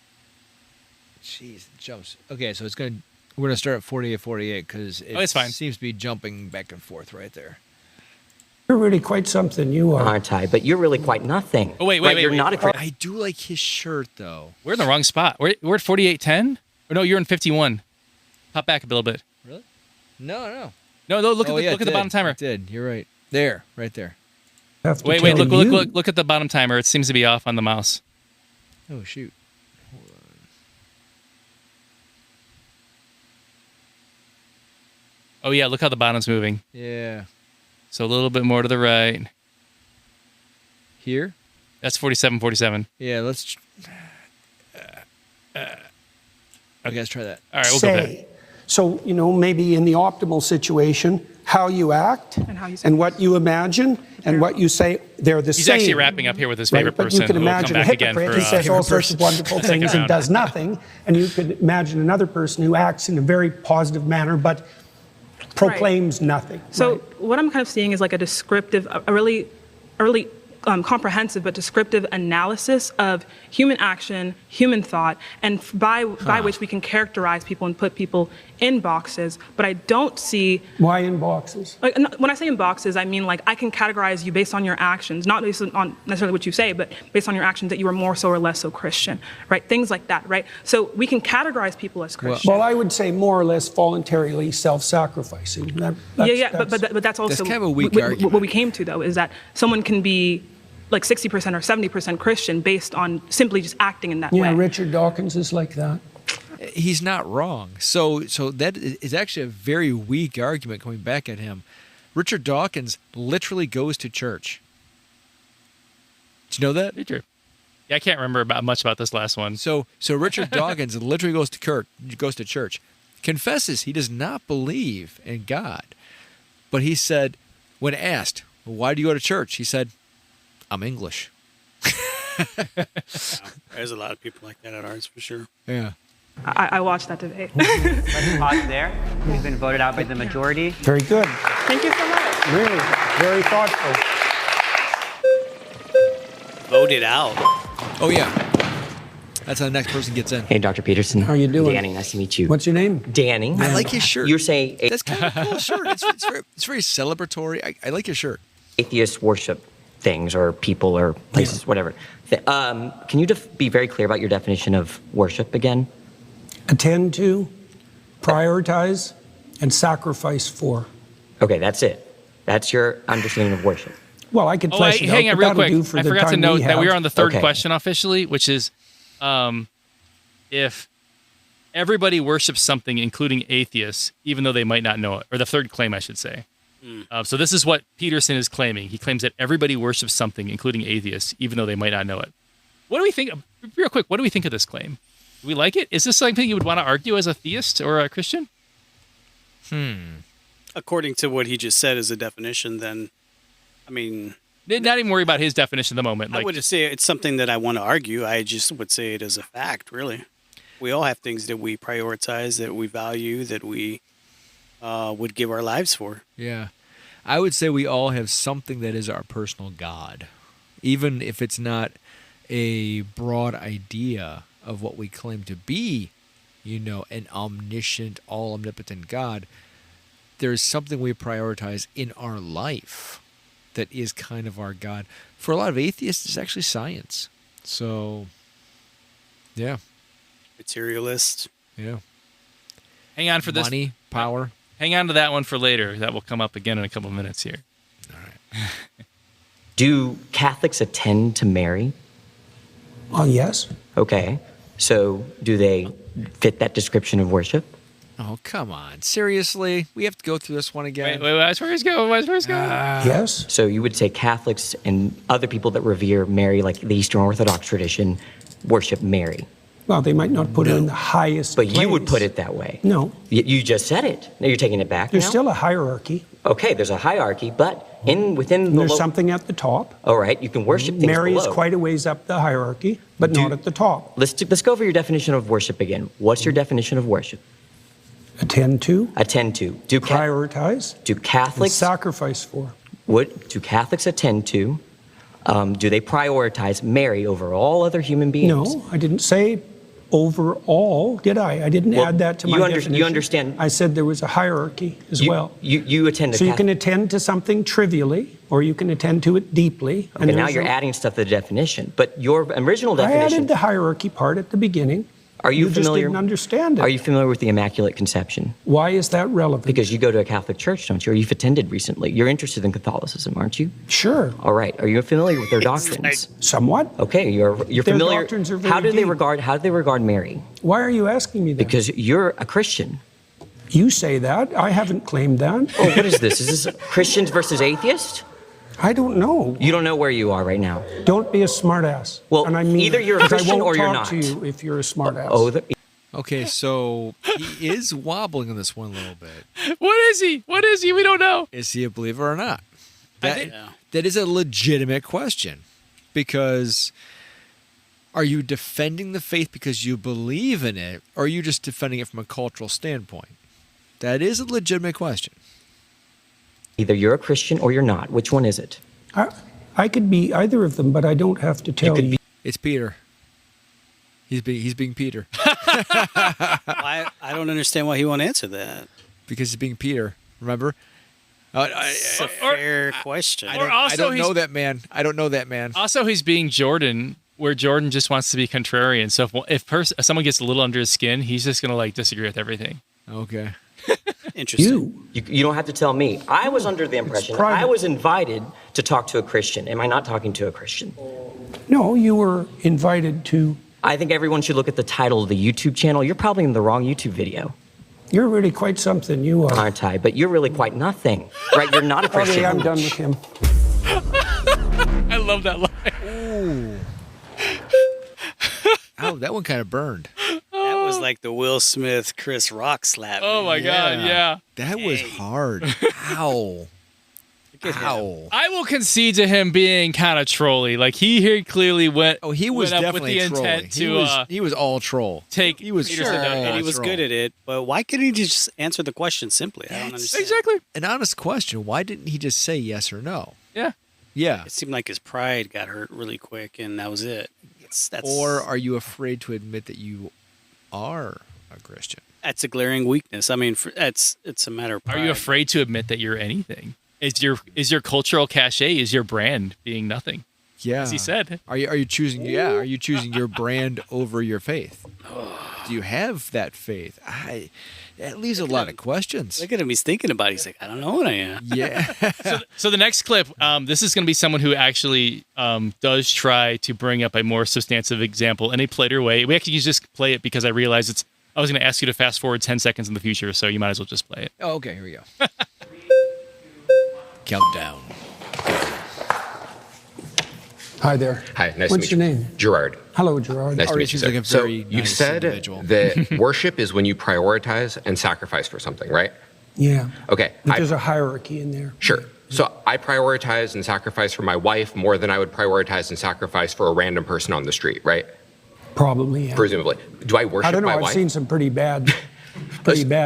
Jeez, it jumps. Okay, so we're gonna start at 48 because it it's fine. seems to be jumping back and forth right there. You're really quite something, you are. Aren't I? But you're really quite nothing. Oh, wait, You're not a I do like his shirt though. We're in the wrong spot. We're at 4810. Or no, you're in 51. Pop back a little bit. Really? No. No, look at the bottom timer. It did. You're right. There, right there. Have to Wait, tell you. look at the bottom timer. It seems to be off on the mouse. Oh shoot. Oh yeah, look how the bottom's moving. Yeah. So a little bit more to the right. Here? That's 47. Yeah. Let's. Okay, let's try that. All right, we'll go back. Say. So, maybe in the optimal situation, how you act how you say and what you imagine and what you say, they're the He's same. actually wrapping up here with his Right, favorite but person. you can who will come imagine a back again hypocrite for who says all favorite sorts of wonderful second things and round. does nothing, and you could imagine another person who acts in a very positive manner but proclaims nothing. So right? what I'm kind of seeing is like a descriptive, a really comprehensive but descriptive analysis of human action, human thought, and by which we can characterize people and put people in boxes. But I don't see, Why in boxes? like, when I say in boxes, I mean like I can categorize you based on your actions, not based on necessarily what you say, but based on your actions that you are more so or less so Christian, right? Things like that, right? So we can categorize people as Christian. Well, I would say more or less voluntarily self-sacrificing. But that's also kind of a weak what argument. we came to, though, is that someone can be like 60% or 70% Christian based on simply just acting in that Yeah, way. Richard Dawkins is like that. He's not wrong. So that is actually a very weak argument coming back at him. Richard Dawkins literally goes to church. Did you know that? Did you? Yeah, I can't remember much about this last one. So Richard Dawkins literally goes to church, confesses he does not believe in God, But he said, when asked, well, why do you go to church? He said, I'm English. There's a lot of people like that at ours for sure. Yeah. I watched that debate. Let's pause there. He's been voted out by the majority. Very good. Thank you so much. Really, very thoughtful. Voted out. Oh, yeah. That's how the next person gets in. Hey, Dr. Peterson. How you doing? Danny, nice to meet you. What's your name? Danny. I like his shirt. You're saying That's kind of a cool shirt. It's very celebratory. I like your shirt. atheists worship things or people or places, whatever. Can you be very clear about your definition of worship again? Attend to, prioritize, and sacrifice for. Okay, that's it. That's your understanding of worship. Well, I could Oh, flesh it hang out, on but real that'll quick. do for I the forgot to time note that we have. are on the third Okay. question officially, which is if everybody worships something, including atheists, even though they might not know it, or the third claim, I should say. So this is what Peterson is claiming. He claims that everybody worships something, including atheists, even though they might not know it. What do we think? Real quick, what do we think of this claim? Do we like it? Is this something you would want to argue as a theist or a Christian? According to what he just said as a definition, then, I mean, Not even worry about his definition at the moment. I wouldn't say it's something that I want to argue. I just would say it as a fact, really. We all have things that we prioritize, that we value, that we would give our lives for. Yeah. I would say we all have something that is our personal God. Even if it's not a broad idea of what we claim to be, an omniscient, all-omnipotent God, there's something we prioritize in our life that is kind of our God. For a lot of atheists, it's actually science. So, yeah. Materialist. Yeah. Hang on for this. Money, power. Hang on to that one for later. That will come up again in a couple of minutes here. All right. Do Catholics attend to Mary? Oh, yes. Okay. So do they fit that description of worship? Oh, come on. Seriously? We have to go through this one again? Wait, where's first go? Where's first go? Yes. So you would say Catholics and other people that revere Mary, like the Eastern Orthodox tradition, worship Mary. Well, they might not put it in the highest But you would place. put it that way. No. You just said it. Now you're taking it back There's now? still a hierarchy. Okay, there's a hierarchy, but within And the there's something at the top. All right, you can worship things Mary below. is quite a ways up the hierarchy, but not at the top. Let's go over your definition of worship again. What's your definition of worship? Attend to, Attend to. Do prioritize, and Catholics sacrifice for. do Catholics attend to? Do they prioritize Mary over all other human beings? No, I didn't say overall, did I? I didn't Well, add that to my definition. you understand- I said there was a hierarchy as well. You attend to So you can Catholic. attend to something trivially, or you can attend to it deeply. Okay, now there's you're a- adding stuff to the definition. But your original I definition. added the hierarchy part at the beginning. Are you just familiar? didn't understand it. Are you familiar with the Immaculate Conception? Why is that relevant? Because you go to a Catholic church, don't you? Or you've attended recently. You're interested in Catholicism, aren't you? Sure, All right. Are you familiar with their doctrines? somewhat. Okay, you're familiar. doctrines are very how do they deep. regard Mary? Why are you asking me that? Because you're a Christian. You say that. I haven't claimed that. Oh, what is this? Is this Christians versus atheists? I don't know. You don't know where you are right now. Don't be a smartass. Well, and I mean either you're a because Christian I won't or you're talk not. to you if you're a smartass. Oh, Okay, so he is wobbling on this one a little bit. What is he? What is he? We don't know. Is he a believer or not? think- That is a legitimate question, because are you defending the faith because you believe in it, or are you just defending it from a cultural standpoint? That is a legitimate question. either you're a Christian or you're not. Which one is it? I could be either of them, but I don't have to tell you. It's Peter. He's being Peter I don't understand why he won't answer that. because he's being Peter. Remember? It's a fair question. I don't know that man. I don't know that man. Also, he's being Jordan, where Jordan just wants to be contrarian. So if someone gets a little under his skin, he's just going to disagree with everything. Okay. Interesting. You don't have to tell me. I was under the impression private. I was invited to talk to a Christian. Am I not talking to a Christian? No, you were invited to. I think everyone should look at the title of the YouTube channel. You're probably in the wrong YouTube video, You're really quite something. You are. aren't I? But you're really quite nothing, right? You're not a Christian. Okay, I'm done with him. I love that line. Oh, that one kind of burned. That was like the Will Smith, Chris Rock slap. Oh my God, yeah. That was hard. Ow. Ow. I will concede to him being kind of trolly. Like he clearly went. Oh, he was went up definitely with the intent trolling. to he was all troll. take. He was Peterson sure, down. And he was troll. good at it, but why couldn't he just answer the question simply? I don't understand. Exactly. An honest question. Why didn't he just say yes or no? Yeah. Yeah. It seemed like his pride got hurt really quick, and that was it. Or are you afraid to admit that you are a Christian? That's a glaring weakness. I mean, it's a matter of pride. Are you afraid to admit that you're anything? Is your cultural cachet, is your brand being nothing? Yeah. As he said. Are you choosing? Yeah. Are you choosing your brand over your faith? Do you have that faith? That leaves a lot of questions. Look at him. He's thinking about it. He's like, I don't know what I am. Yeah. So the next clip, this is going to be someone who actually does try to bring up a more substantive example in a politer way. We actually just play it because I realized I was going to ask you to fast forward 10 seconds in the future, so you might as well just play it. Oh, okay. Here we go. Countdown. Hi there. Hi, nice What's to your meet you. name? Gerard. Hello, Gerard. Nice to meet you, seems sir. like a So very you nice said individual. that worship is when you prioritize and sacrifice for something, right? Yeah. Okay. But there's a hierarchy in there. Sure. So I prioritize and sacrifice for my wife more than I would prioritize and sacrifice for a random person on the street, right? Probably, yeah. Presumably. Do I worship I don't know. my I've wife? seen some pretty bad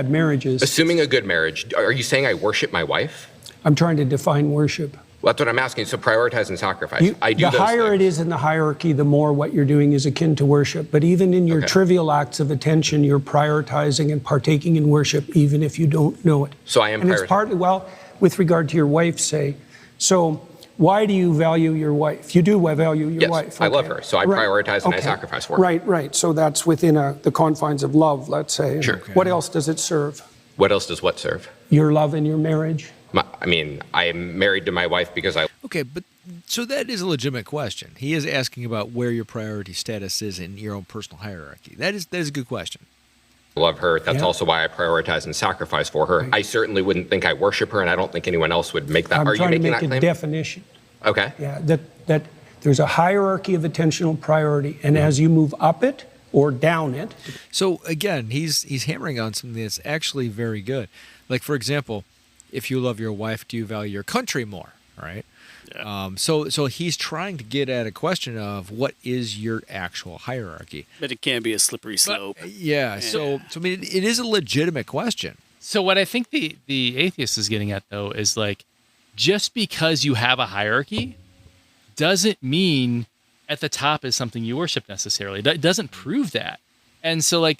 marriages. Assuming a good marriage, are you saying I worship my wife? I'm trying to define worship. Well, that's what I'm asking. So prioritize and sacrifice. I do the those higher things. it is in the hierarchy, the more what you're doing is akin to worship. But even in your Okay. trivial acts of attention, you're prioritizing and partaking in worship, even if you don't know it. So I am And it's prioritizing. partly, well, with regard to your wife, say. So why do you value your wife? You do value your Yes, wife. I love okay. her. So I Right. prioritize and I Okay. sacrifice for her. Right. So that's within the confines of love, let's say. And Sure. What else does it serve? What else does what serve? Your love in your marriage? I mean, I am married to my wife because I Okay, but so that is a legitimate question. He is asking about where your priority status is in your own personal hierarchy. That is a good question. love her. That's Yeah. also why I prioritize and sacrifice for her. I certainly wouldn't think I worship her, and I don't think anyone else would make that. I'm Are you trying to making make that a claim? definition. Okay. Yeah, that there's a hierarchy of attentional priority, and as you move up it or down it, So again, he's hammering on something that's actually very good. Like for example, if you love your wife, do you value your country more? Right. Yeah. So he's trying to get at a question of what is your actual hierarchy. But it can't be a slippery slope. Yeah. So I mean, it is a legitimate question. So what I think the atheist is getting at though is like, just because you have a hierarchy doesn't mean at the top is something you worship necessarily. It doesn't prove that. And so like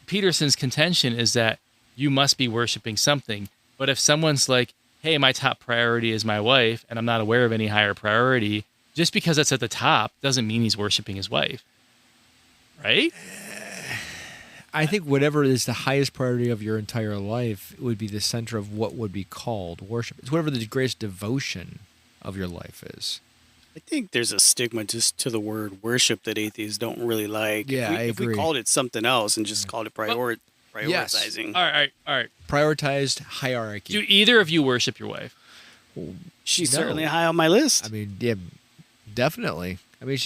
Peterson's contention is that you must be worshiping something. But if someone's like, hey, my top priority is my wife and I'm not aware of any higher priority, just because it's at the top doesn't mean he's worshiping his wife. Right? I think whatever is the highest priority of your entire life would be the center of what would be called worship. It's whatever the greatest devotion of your life is. I think there's a stigma just to the word worship that atheists don't really like. Yeah, I if we agree. called it something else and just called it prioritizing. All right. Prioritized hierarchy. Do either of you worship your wife? She's No. certainly high on my list. I mean, yeah, definitely. I mean,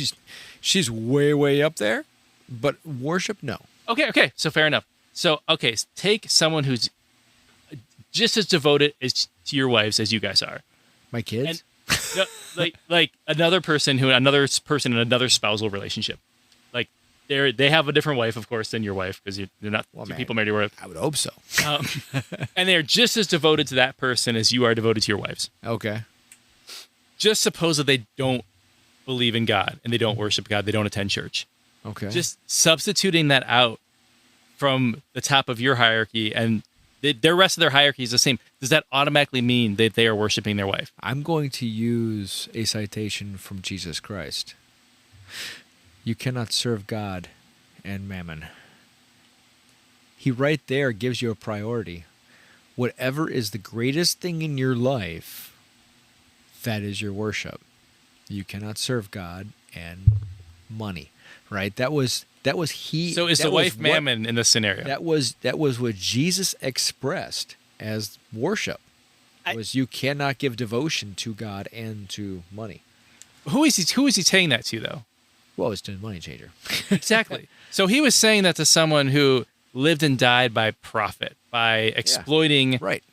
she's way up there, but worship, no. Okay. So fair enough. So, okay, take someone who's just as devoted as to your wives as you guys are. My kids. And no, like another person in another spousal relationship. Like they have a different wife, of course, than your wife because they're not two man. people married to your wife. I would hope so. And they're just as devoted to that person as you are devoted to your wives. Okay. Just suppose that they don't believe in God and they don't worship God, they don't attend church. Okay. Just substituting that out from the top of your hierarchy and their rest of their hierarchy is the same. Does that automatically mean that they are worshiping their wife? I'm going to use a citation from Jesus Christ. You cannot serve God and mammon. He right there gives you a priority. Whatever is the greatest thing in your life, that is your worship. You cannot serve God and money. Right? That was he. So is that the was wife what- mammon in this scenario? That was what Jesus expressed as worship. Was you cannot give devotion to God and to money. Who is he saying that to though? Well, it's a money changer. Exactly. So he was saying that to someone who lived and died by profit, by exploiting right.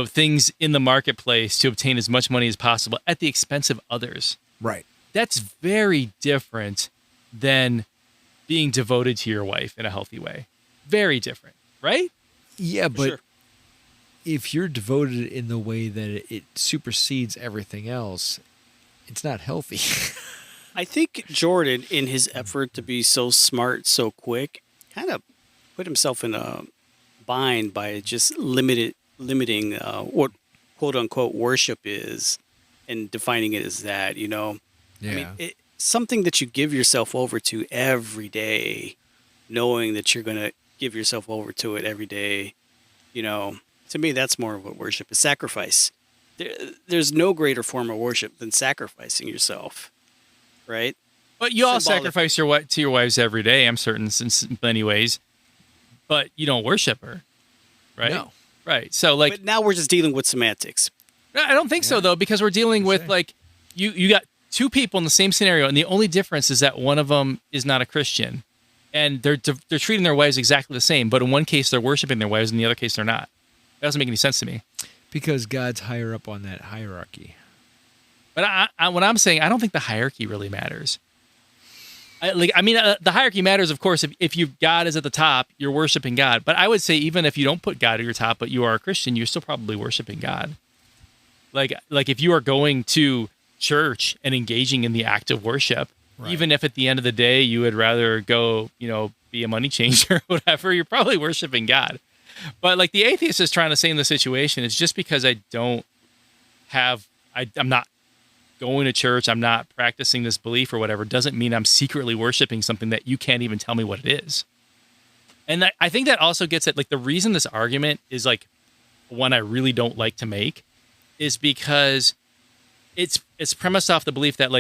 Things in the marketplace to obtain as much money as possible at the expense of others. Right. That's very different than being devoted to your wife in a healthy way. Very different, right? Yeah, but sure. if you're devoted in the way that it supersedes everything else, it's not healthy. I think Jordan, in his effort to be so smart, so quick, kind of put himself in a bind by just limiting what quote unquote worship is and defining it as that, Yeah. I mean, something that you give yourself over to every day, knowing that you're going to give yourself over to it every day, to me, that's more of what worship is. Sacrifice. There's no greater form of worship than sacrificing yourself, right? But you all sacrifice to your wives every day, I'm certain, in many ways. But you don't worship her, right? No. Right. So, but now we're just dealing with semantics. I don't think so, though, because we're dealing with, you got two people in the same scenario, and the only difference is that one of them is not a Christian. And they're treating their wives exactly the same, but in one case they're worshiping their wives, in the other case they're not. That doesn't make any sense to me. Because God's higher up on that hierarchy. But what I'm saying, I don't think the hierarchy really matters. The hierarchy matters, of course, if God is at the top, you're worshiping God. But I would say even if you don't put God at your top, but you are a Christian, you're still probably worshiping God. Like if you are going to church and engaging in the act of worship, right. Even if at the end of the day you would rather go, be a money changer or whatever, you're probably worshiping God. But like the atheist is trying to say in the situation, it's just because I'm not going to church, I'm not practicing this belief or whatever, doesn't mean I'm secretly worshiping something that you can't even tell me what it is. And I think that also gets at the reason this argument is one I really don't like to make is because it's premised off the belief that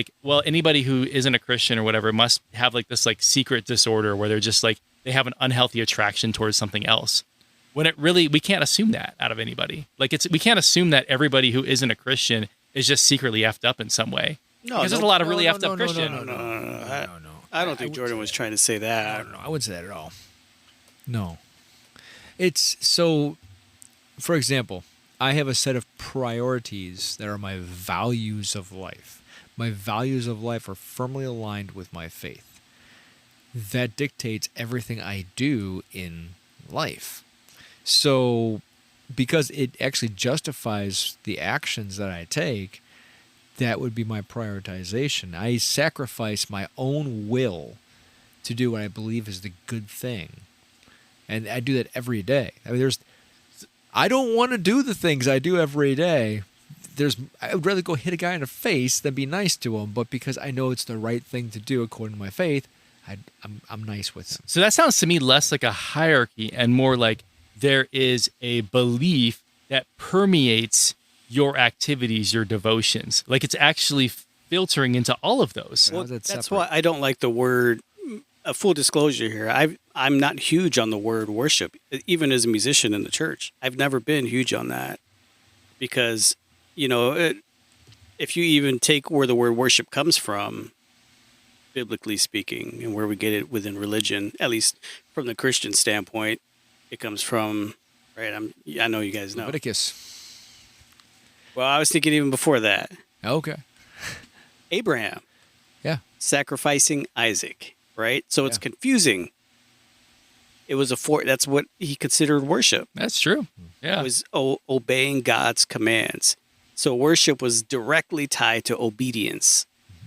anybody who isn't a Christian or whatever must have this secret disorder where they're just they have an unhealthy attraction towards something else. When we can't assume that out of anybody. We can't assume that everybody who isn't a Christian is just secretly effed up in some way. No, because there's a lot of really effed up Christians. No. I don't think Jordan was trying to say that. No, I wouldn't say that at all. No. It's so, for example, I have a set of priorities that are my values of life. My values of life are firmly aligned with my faith. That dictates everything I do in life. So, because it actually justifies the actions that I take, that would be my prioritization. I sacrifice my own will to do what I believe is the good thing. And I do that every day. I don't want to do the things I do every day. I would rather go hit a guy in the face than be nice to him, but because I know it's the right thing to do according to my faith, I'm nice with him. So that sounds to me less like a hierarchy and more like there is a belief that permeates your activities, your devotions. It's actually filtering into all of those. Well, that's why I don't like the word. Full disclosure here, I'm not huge on the word worship, even as a musician in the church. I've never been huge on that because, if you even take where the word worship comes from, biblically speaking, and where we get it within religion, at least from the Christian standpoint, it comes from, right? I know you guys know. Leviticus. Well, I was thinking even before that. Okay. Abraham. Yeah. Sacrificing Isaac, right? So it's confusing. It was that's what he considered worship. That's true. Yeah. It was obeying God's commands. So worship was directly tied to obedience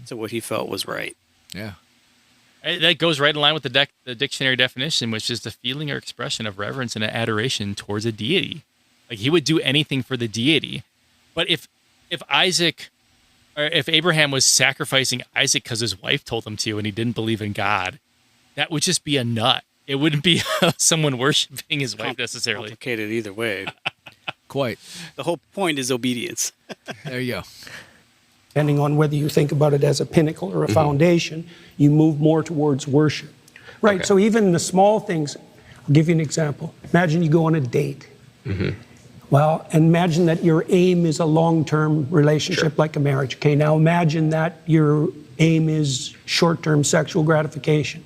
to what he felt was right. Yeah. That goes right in line with the dictionary definition, which is the feeling or expression of reverence and adoration towards a deity. He would do anything for the deity. But if Abraham was sacrificing Isaac because his wife told him to and he didn't believe in God, that would just be a nut. It wouldn't be someone worshiping his wife necessarily. Complicated either way. Quite. The whole point is obedience. There you go. Depending on whether you think about it as a pinnacle or a foundation, you move more towards worship. Right, okay. So even the small things, I'll give you an example. Imagine you go on a date. Mm-hmm. Well, imagine that your aim is a long-term relationship like a marriage. Okay, now imagine that you're aim is short-term sexual gratification.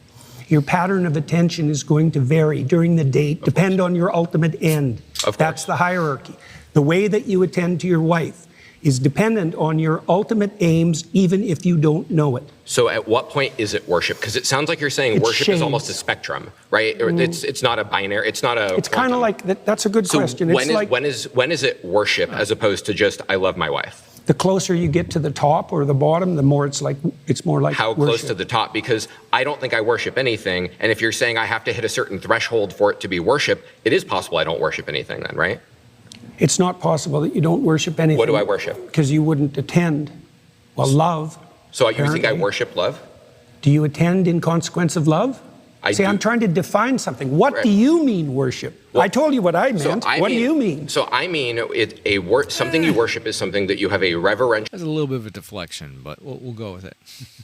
Your pattern of attention is going to vary during the date, depend on your ultimate end. That's the hierarchy. The way that you attend to your wife is dependent on your ultimate aims, even if you don't know it. So at what point is it worship? Because it sounds like you're saying worship is almost a spectrum, right? It's not a binary, it's not a It's kind of like, that's a good question. When is it worship as opposed to just, I love my wife? The closer you get to the top or the bottom, the more it's more like how worship. Close to the top? Because I don't think I worship anything. And if you're saying I have to hit a certain threshold for it to be worship, it is possible I don't worship anything then, right? It's not possible that you don't worship anything. What do I worship? Because you wouldn't attend. Well, love. So you think I worship love? Do you attend in consequence of love? I'm trying to define something. What do you mean worship? Well, I told you what I meant. What do you mean? So I mean something you worship is something that you have a reverential. That's a little bit of a deflection, but we'll go with it.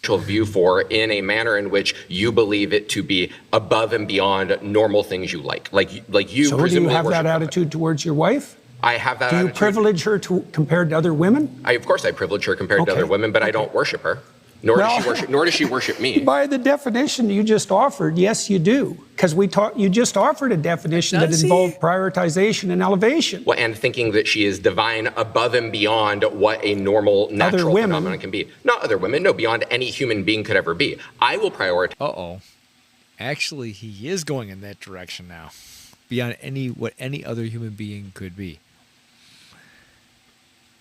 View for in a manner in which you believe it to be above and beyond normal things you like you. So do you have that attitude towards your wife? I have that. Do you privilege her compared to other women? Of course, I privilege her compared to other women, but I don't worship her. Nor does she worship me. By the definition you just offered, yes, you do. Because you just offered a definition that involved prioritization and elevation. Well, and thinking that she is divine above and beyond what a normal natural phenomenon can be. Not other women, no, beyond any human being could ever be. I will prioritize. Uh-oh. Actually, he is going in that direction now. Beyond what any other human being could be.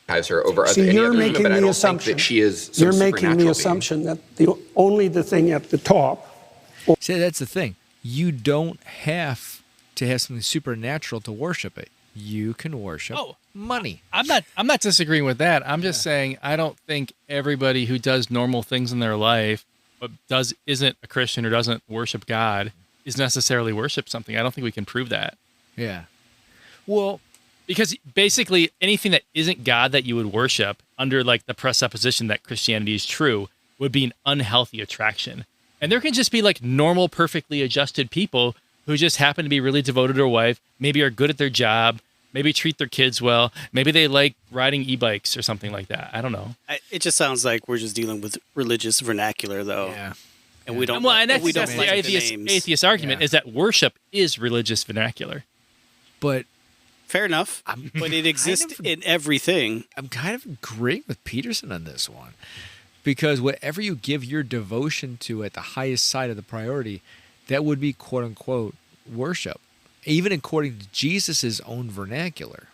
Her over any other woman, but I don't think that she is some You're making the assumption that only the thing at the top. See, that's the thing. You don't have to have something supernatural to worship it. You can worship money. I'm not disagreeing with that. I'm just saying I don't think everybody who does normal things in their life but isn't a Christian or doesn't worship God is necessarily worship something. I don't think we can prove that. Yeah. Well, because basically anything that isn't God that you would worship under like the presupposition that Christianity is true would be an unhealthy attraction. And there can just be like normal, perfectly adjusted people who just happen to be really devoted to their wife, maybe are good at their job, maybe treat their kids well, maybe they like riding e-bikes or something like that. I don't know. It just sounds like we're just dealing with religious vernacular though. Yeah. And we don't. Well, and that's the atheist argument is that worship is religious vernacular. But fair enough. But it exists in everything. I'm kind of agreeing with Peterson on this one. Because whatever you give your devotion to at the highest side of the priority, that would be quote unquote worship. Even according to Jesus' own vernacular.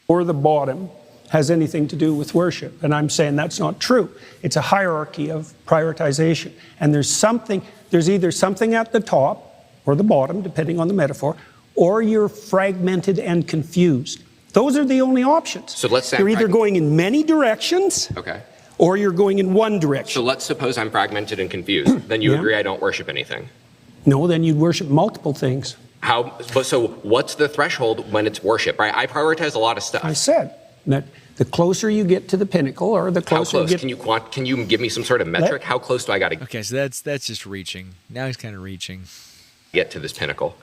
Or the bottom has anything to do with worship. And I'm saying that's not true. It's a hierarchy of prioritization. And there's either something at the top or the bottom, depending on the metaphor, or you're fragmented and confused. Those are the only options. So let's say you're either going in many directions, or you're going in one direction. So let's suppose I'm fragmented and confused. Then you agree I don't worship anything. No, then you'd worship multiple things. So what's the threshold when it's worship, right? I prioritize a lot of stuff. I said that the closer you get to the pinnacle, or the closer you get... Can you give me some sort of metric? How close do I got to get? Okay, so that's just reaching. Now he's kind of reaching. Get to this pinnacle.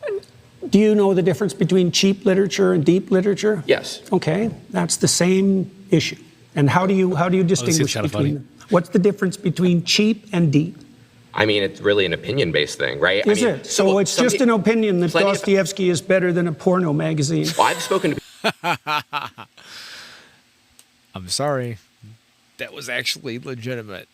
Do you know the difference between cheap literature and deep literature? Yes. Okay, that's the same issue. And how do you distinguish between them? What's the difference between cheap and deep? I mean, it's really an opinion-based thing, right? Is it? So it's just an opinion that Dostoevsky is better than a porno magazine. Well, I've spoken to... I'm sorry. That was actually legitimate.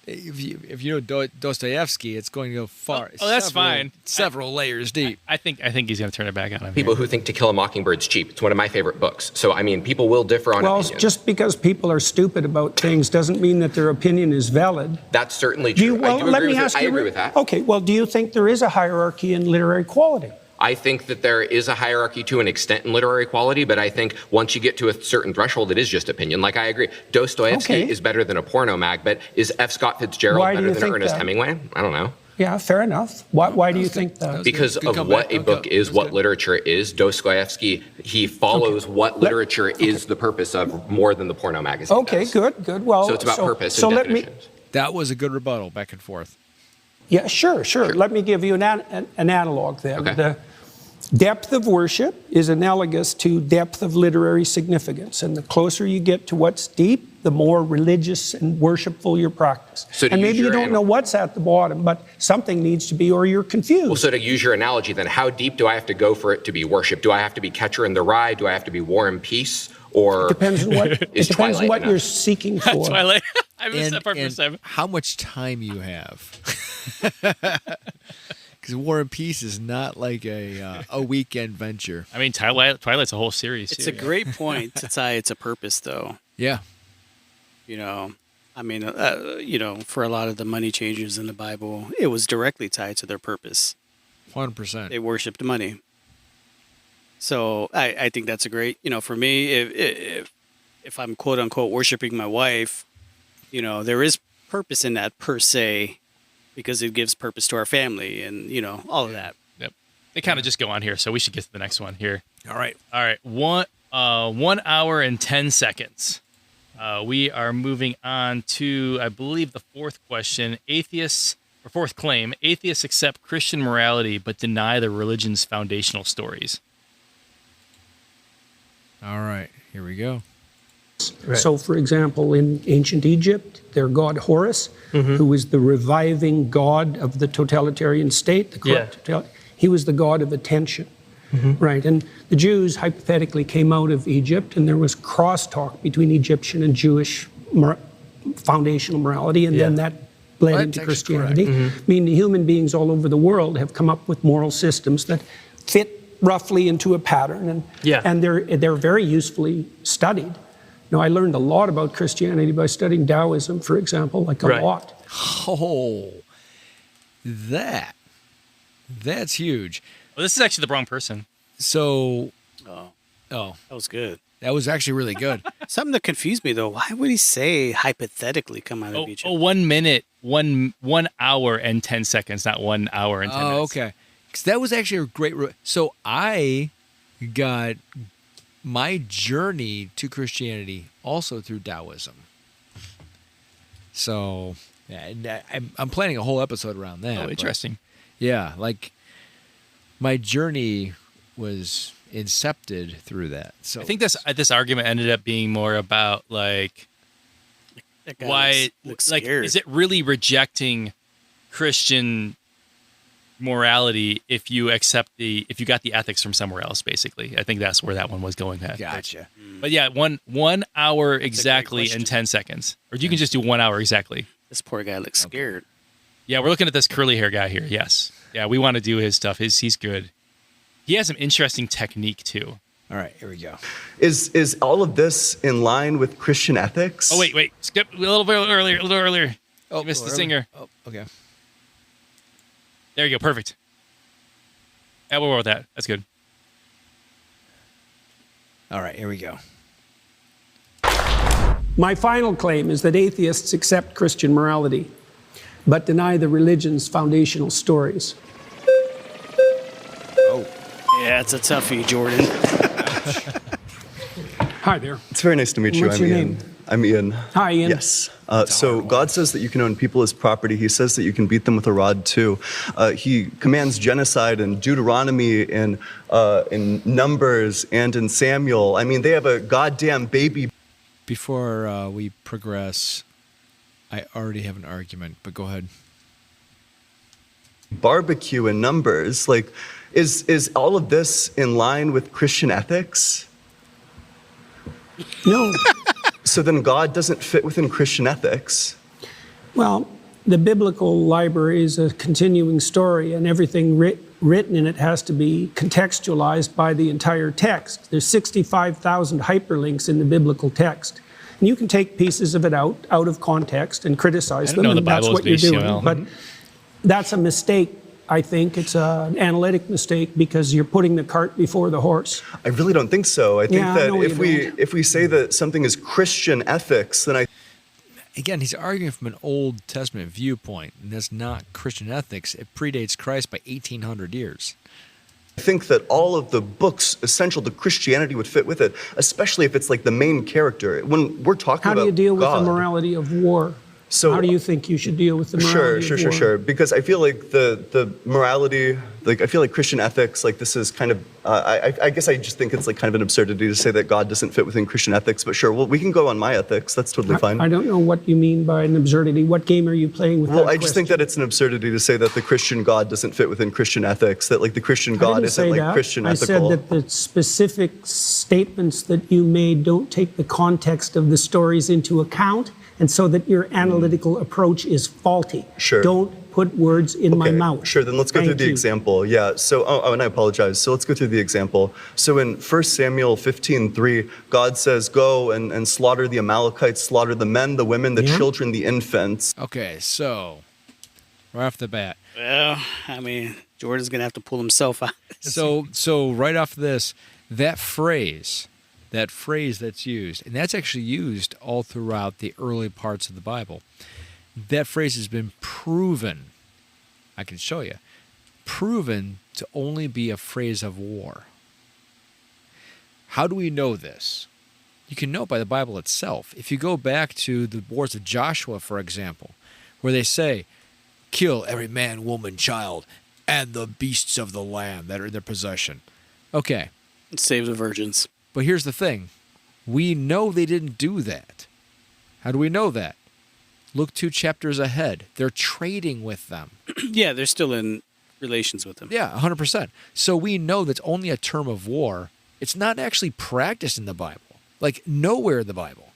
If you know Dostoevsky, it's going to go far. Oh, that's fine. Several layers deep. I think he's going to turn it back on him. People who think To Kill a Mockingbird's cheap. It's one of my favorite books. So, I mean, people will differ on opinions. Well, just because people are stupid about things doesn't mean that their opinion is valid. That's certainly true. I agree with that. Okay, well, do you think there is a hierarchy in literary quality? I think that there is a hierarchy to an extent in literary quality, but I think once you get to a certain threshold, it is just opinion. Like, I agree. Dostoevsky is better than a porno mag, but is F. Scott Fitzgerald better than Ernest Hemingway? I don't know. Yeah, fair enough. Why do you think that? Because of what a book is, what literature is. Dostoevsky, he follows what literature is the purpose of more than the porno magazine does. Good. Well, so it's about purpose and definitions. That was a good rebuttal, back and forth. Yeah, sure. Let me give you an analog then. Okay. The depth of worship is analogous to depth of literary significance. And the closer you get to what's deep, the more religious and worshipful your practice. So and maybe you don't know what's at the bottom, but something needs to be, or you're confused. Well, so to use your analogy, then how deep do I have to go for it to be worship? Do I have to be Catcher in the Rye? Do I have to be War and Peace? Or it depends on what, it depends on what you're seeking for. Twilight. I missed that part for a second. How much time you have. Because War and Peace is not like a weekend venture. I mean, Twilight's a whole series. It's a great point to tie it to purpose, though. Yeah. You know, I mean, for a lot of the money changers in the Bible, it was directly tied to their purpose. 100%. They worshipped money. So I think that's a great, for me, if I'm quote unquote worshiping my wife, there is purpose in that per se, because it gives purpose to our family and, all of that. Yep. They kind of just go on here. So we should get to the next one here. All right. 1 hour and 10 seconds. We are moving on to, I believe, the fourth question. Fourth claim, atheists accept Christian morality but deny the religion's foundational stories. All right, here we go. Right. So, for example, in ancient Egypt, their god Horus, who was the reviving god of the totalitarian state, the corrupt he was the god of attention. Right, and the Jews hypothetically came out of Egypt, and there was crosstalk between Egyptian and Jewish foundational morality, and then that bled into Christianity. I mean, human beings all over the world have come up with moral systems that fit roughly into a pattern, and they're very usefully studied. I learned a lot about Christianity by studying Taoism, for example, like a lot. Oh, that's huge. Well, this is actually the wrong person. So, that was good. That was actually really good. Something that confused me, though. Why would he say hypothetically come out of Egypt? 1 minute, 1 hour and 10 seconds, not 1 hour and 10 minutes. Oh, okay. Because that was actually a great... So I got my journey to Christianity also through Taoism. So I'm planning a whole episode around that. Oh, interesting. Yeah, like my journey was incepted through that. So I think this argument ended up being more about like why looks like scared. Is it really rejecting Christian morality if you got the ethics from somewhere else? Basically, I think that's where that one was going at. Gotcha. But yeah, one hour exactly and 10 seconds, or you can just do 1 hour exactly. This poor guy looks scared. Yeah, we're looking at this curly hair guy here. Yes. Yeah, we want to do his stuff. He's good. He has some interesting technique too. All right, here we go. Is all of this in line with Christian ethics? Oh wait, skip a little bit earlier. Oh, you missed the singer. Oh, okay. There you go, perfect. Yeah, we'll roll with that. That's good. All right, here we go. My final claim is that atheists accept Christian morality, but deny the religion's foundational stories. Yeah, it's a toughie, Jordan. Hi there. It's very nice to meet you. What's your name? I'm Ian. Hi, Ian. Yes. So God says that you can own people as property. He says that you can beat them with a rod too. He commands genocide in Deuteronomy, in Numbers, and in Samuel. I mean, they have a goddamn baby. Before we progress, I already have an argument, but go ahead. Barbecue in Numbers. Like, is all of this in line with Christian ethics? No. So then God doesn't fit within Christian ethics. Well, the biblical library is a continuing story, and everything written in it has to be contextualized by the entire text. There's 65,000 hyperlinks in the biblical text. And you can take pieces of it out of context and criticize them, and that's what you're doing. But that's a mistake, I think. It's an analytic mistake because you're putting the cart before the horse. I really don't think so. I think that if we say that something is Christian ethics, then Again, he's arguing from an Old Testament viewpoint, and that's not Christian ethics. It predates Christ by 1,800 years. I think that all of the books essential to Christianity would fit with it, especially if it's like the main character. When we're talking about How do you deal with God, the morality of war? So how do you think you should deal with the morality of war? Sure. Because I feel like the morality, like I feel like Christian ethics, like this is kind of, I guess I just think it's like kind of an absurdity to say that God doesn't fit within Christian ethics. But sure, well, we can go on my ethics. That's totally fine. I don't know what you mean by an absurdity. What game are you playing with? Well, I just think that it's an absurdity to say that the Christian God doesn't fit within Christian ethics. That like the Christian God isn't like Christian ethical. I said that the specific statements that you made don't take the context of the stories into account, and so that your analytical approach is faulty. Sure. Don't put words in my mouth. Sure, then let's go through the example. Yeah, so, and I apologize. So let's go through the example. So in 1 Samuel 15:3, God says, go and slaughter the Amalekites, slaughter the men, the women, the children, the infants. Okay, so right off the bat. Well, I mean, Jordan's going to have to pull himself out. So right off this, that phrase that's used, and that's actually used all throughout the early parts of the Bible. That phrase has been proven, I can show you, proven to only be a phrase of war. How do we know this? You can know by the Bible itself. If you go back to the wars of Joshua, for example, where they say, kill every man, woman, child, and the beasts of the land that are in their possession. Okay. Save the virgins. But here's the thing. We know they didn't do that. How do we know that? Look 2 chapters ahead. They're trading with them. Yeah, they're still in relations with them. Yeah, 100%. So we know that's only a term of war. It's not actually practiced in the Bible. Like nowhere in the Bible.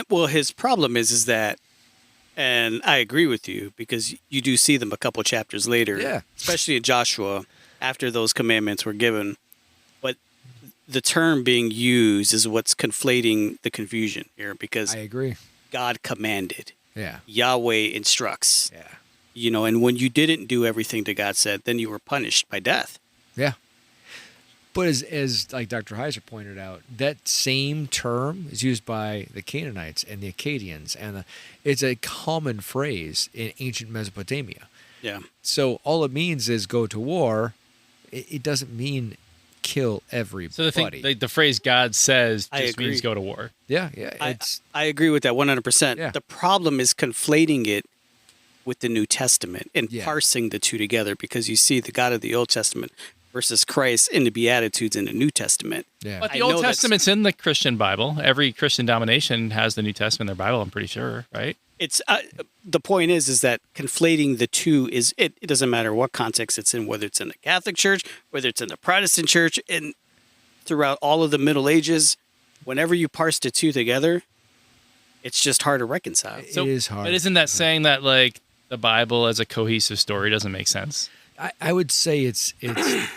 Well, his problem is that, and I agree with you, because you do see them a couple chapters later, especially in Joshua, after those commandments were given. But the term being used is what's conflating the confusion here, because I agree. God commanded. Yeah. Yahweh instructs. Yeah. You know, and when you didn't do everything that God said, then you were punished by death. Yeah. But as like Dr. Heiser pointed out, that same term is used by the Canaanites and the Akkadians, and it's a common phrase in ancient Mesopotamia. Yeah. So all it means is go to war. It doesn't mean kill everybody. So the phrase God says just means go to war. Yeah. I agree with that 100%. Yeah. The problem is conflating it with the New Testament and parsing the two together, because you see the God of the Old Testament versus Christ in the Beatitudes in the New Testament. Yeah. But the Old Testament's in the Christian Bible. Every Christian denomination has the New Testament in their Bible, I'm pretty sure, right? It's the point is that conflating the two is it doesn't matter what context it's in, whether it's in the Catholic Church, whether it's in the Protestant Church, and throughout all of the Middle Ages, whenever you parse the two together, it's just hard to reconcile. It is hard. But isn't that saying that like the Bible as a cohesive story doesn't make sense? I would say it's the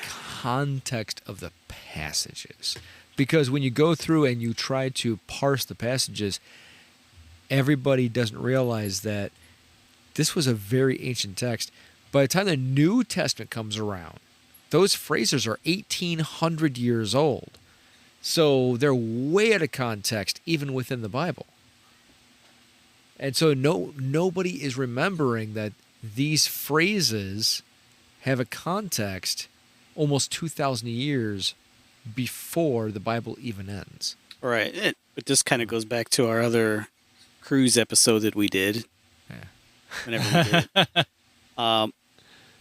context of the passages, because when you go through and you try to parse the passages, everybody doesn't realize that this was a very ancient text. By the time the New Testament comes around, those phrases are 1,800 years old. So they're way out of context, even within the Bible. And so nobody is remembering that these phrases have a context almost 2,000 years before the Bible even ends. Right. But this kind of goes back to our other cruise episode that we did. Yeah. Whenever we did.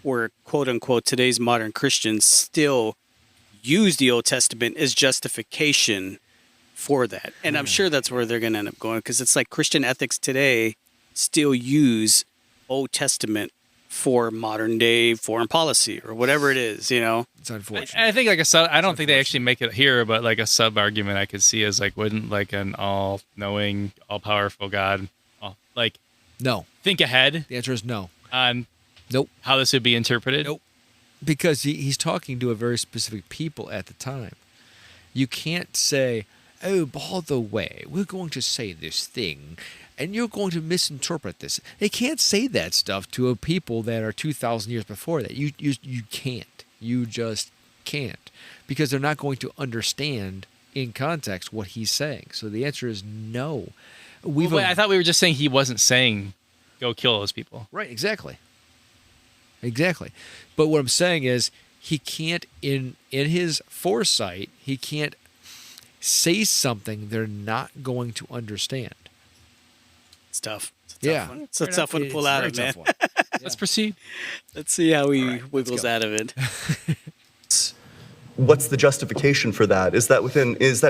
Where, quote unquote, today's modern Christians still use the Old Testament as justification for that. And I'm sure that's where they're going to end up going, because it's like Christian ethics today still use Old Testament for modern day foreign policy or whatever it is, you know? It's unfortunate. I think I don't think they actually make it here, but like a sub argument I could see is like, wouldn't like an all knowing, all powerful God, no, think ahead? The answer is no. On nope. How this would be interpreted? Nope. Because he's talking to a very specific people at the time. You can't say, oh, by the way, we're going to say this thing, and you're going to misinterpret this. They can't say that stuff to a people that are 2,000 years before that. You can't. You just can't. Because they're not going to understand in context what he's saying. So the answer is no. I thought we were just saying he wasn't saying go kill those people. Right, exactly. But what I'm saying is he can't, in his foresight, he can't say something they're not going to understand. It's tough. Yeah. It's a tough one to pull out of, man. Let's proceed. Let's see how he wiggles out of it. What's the justification for that? Is that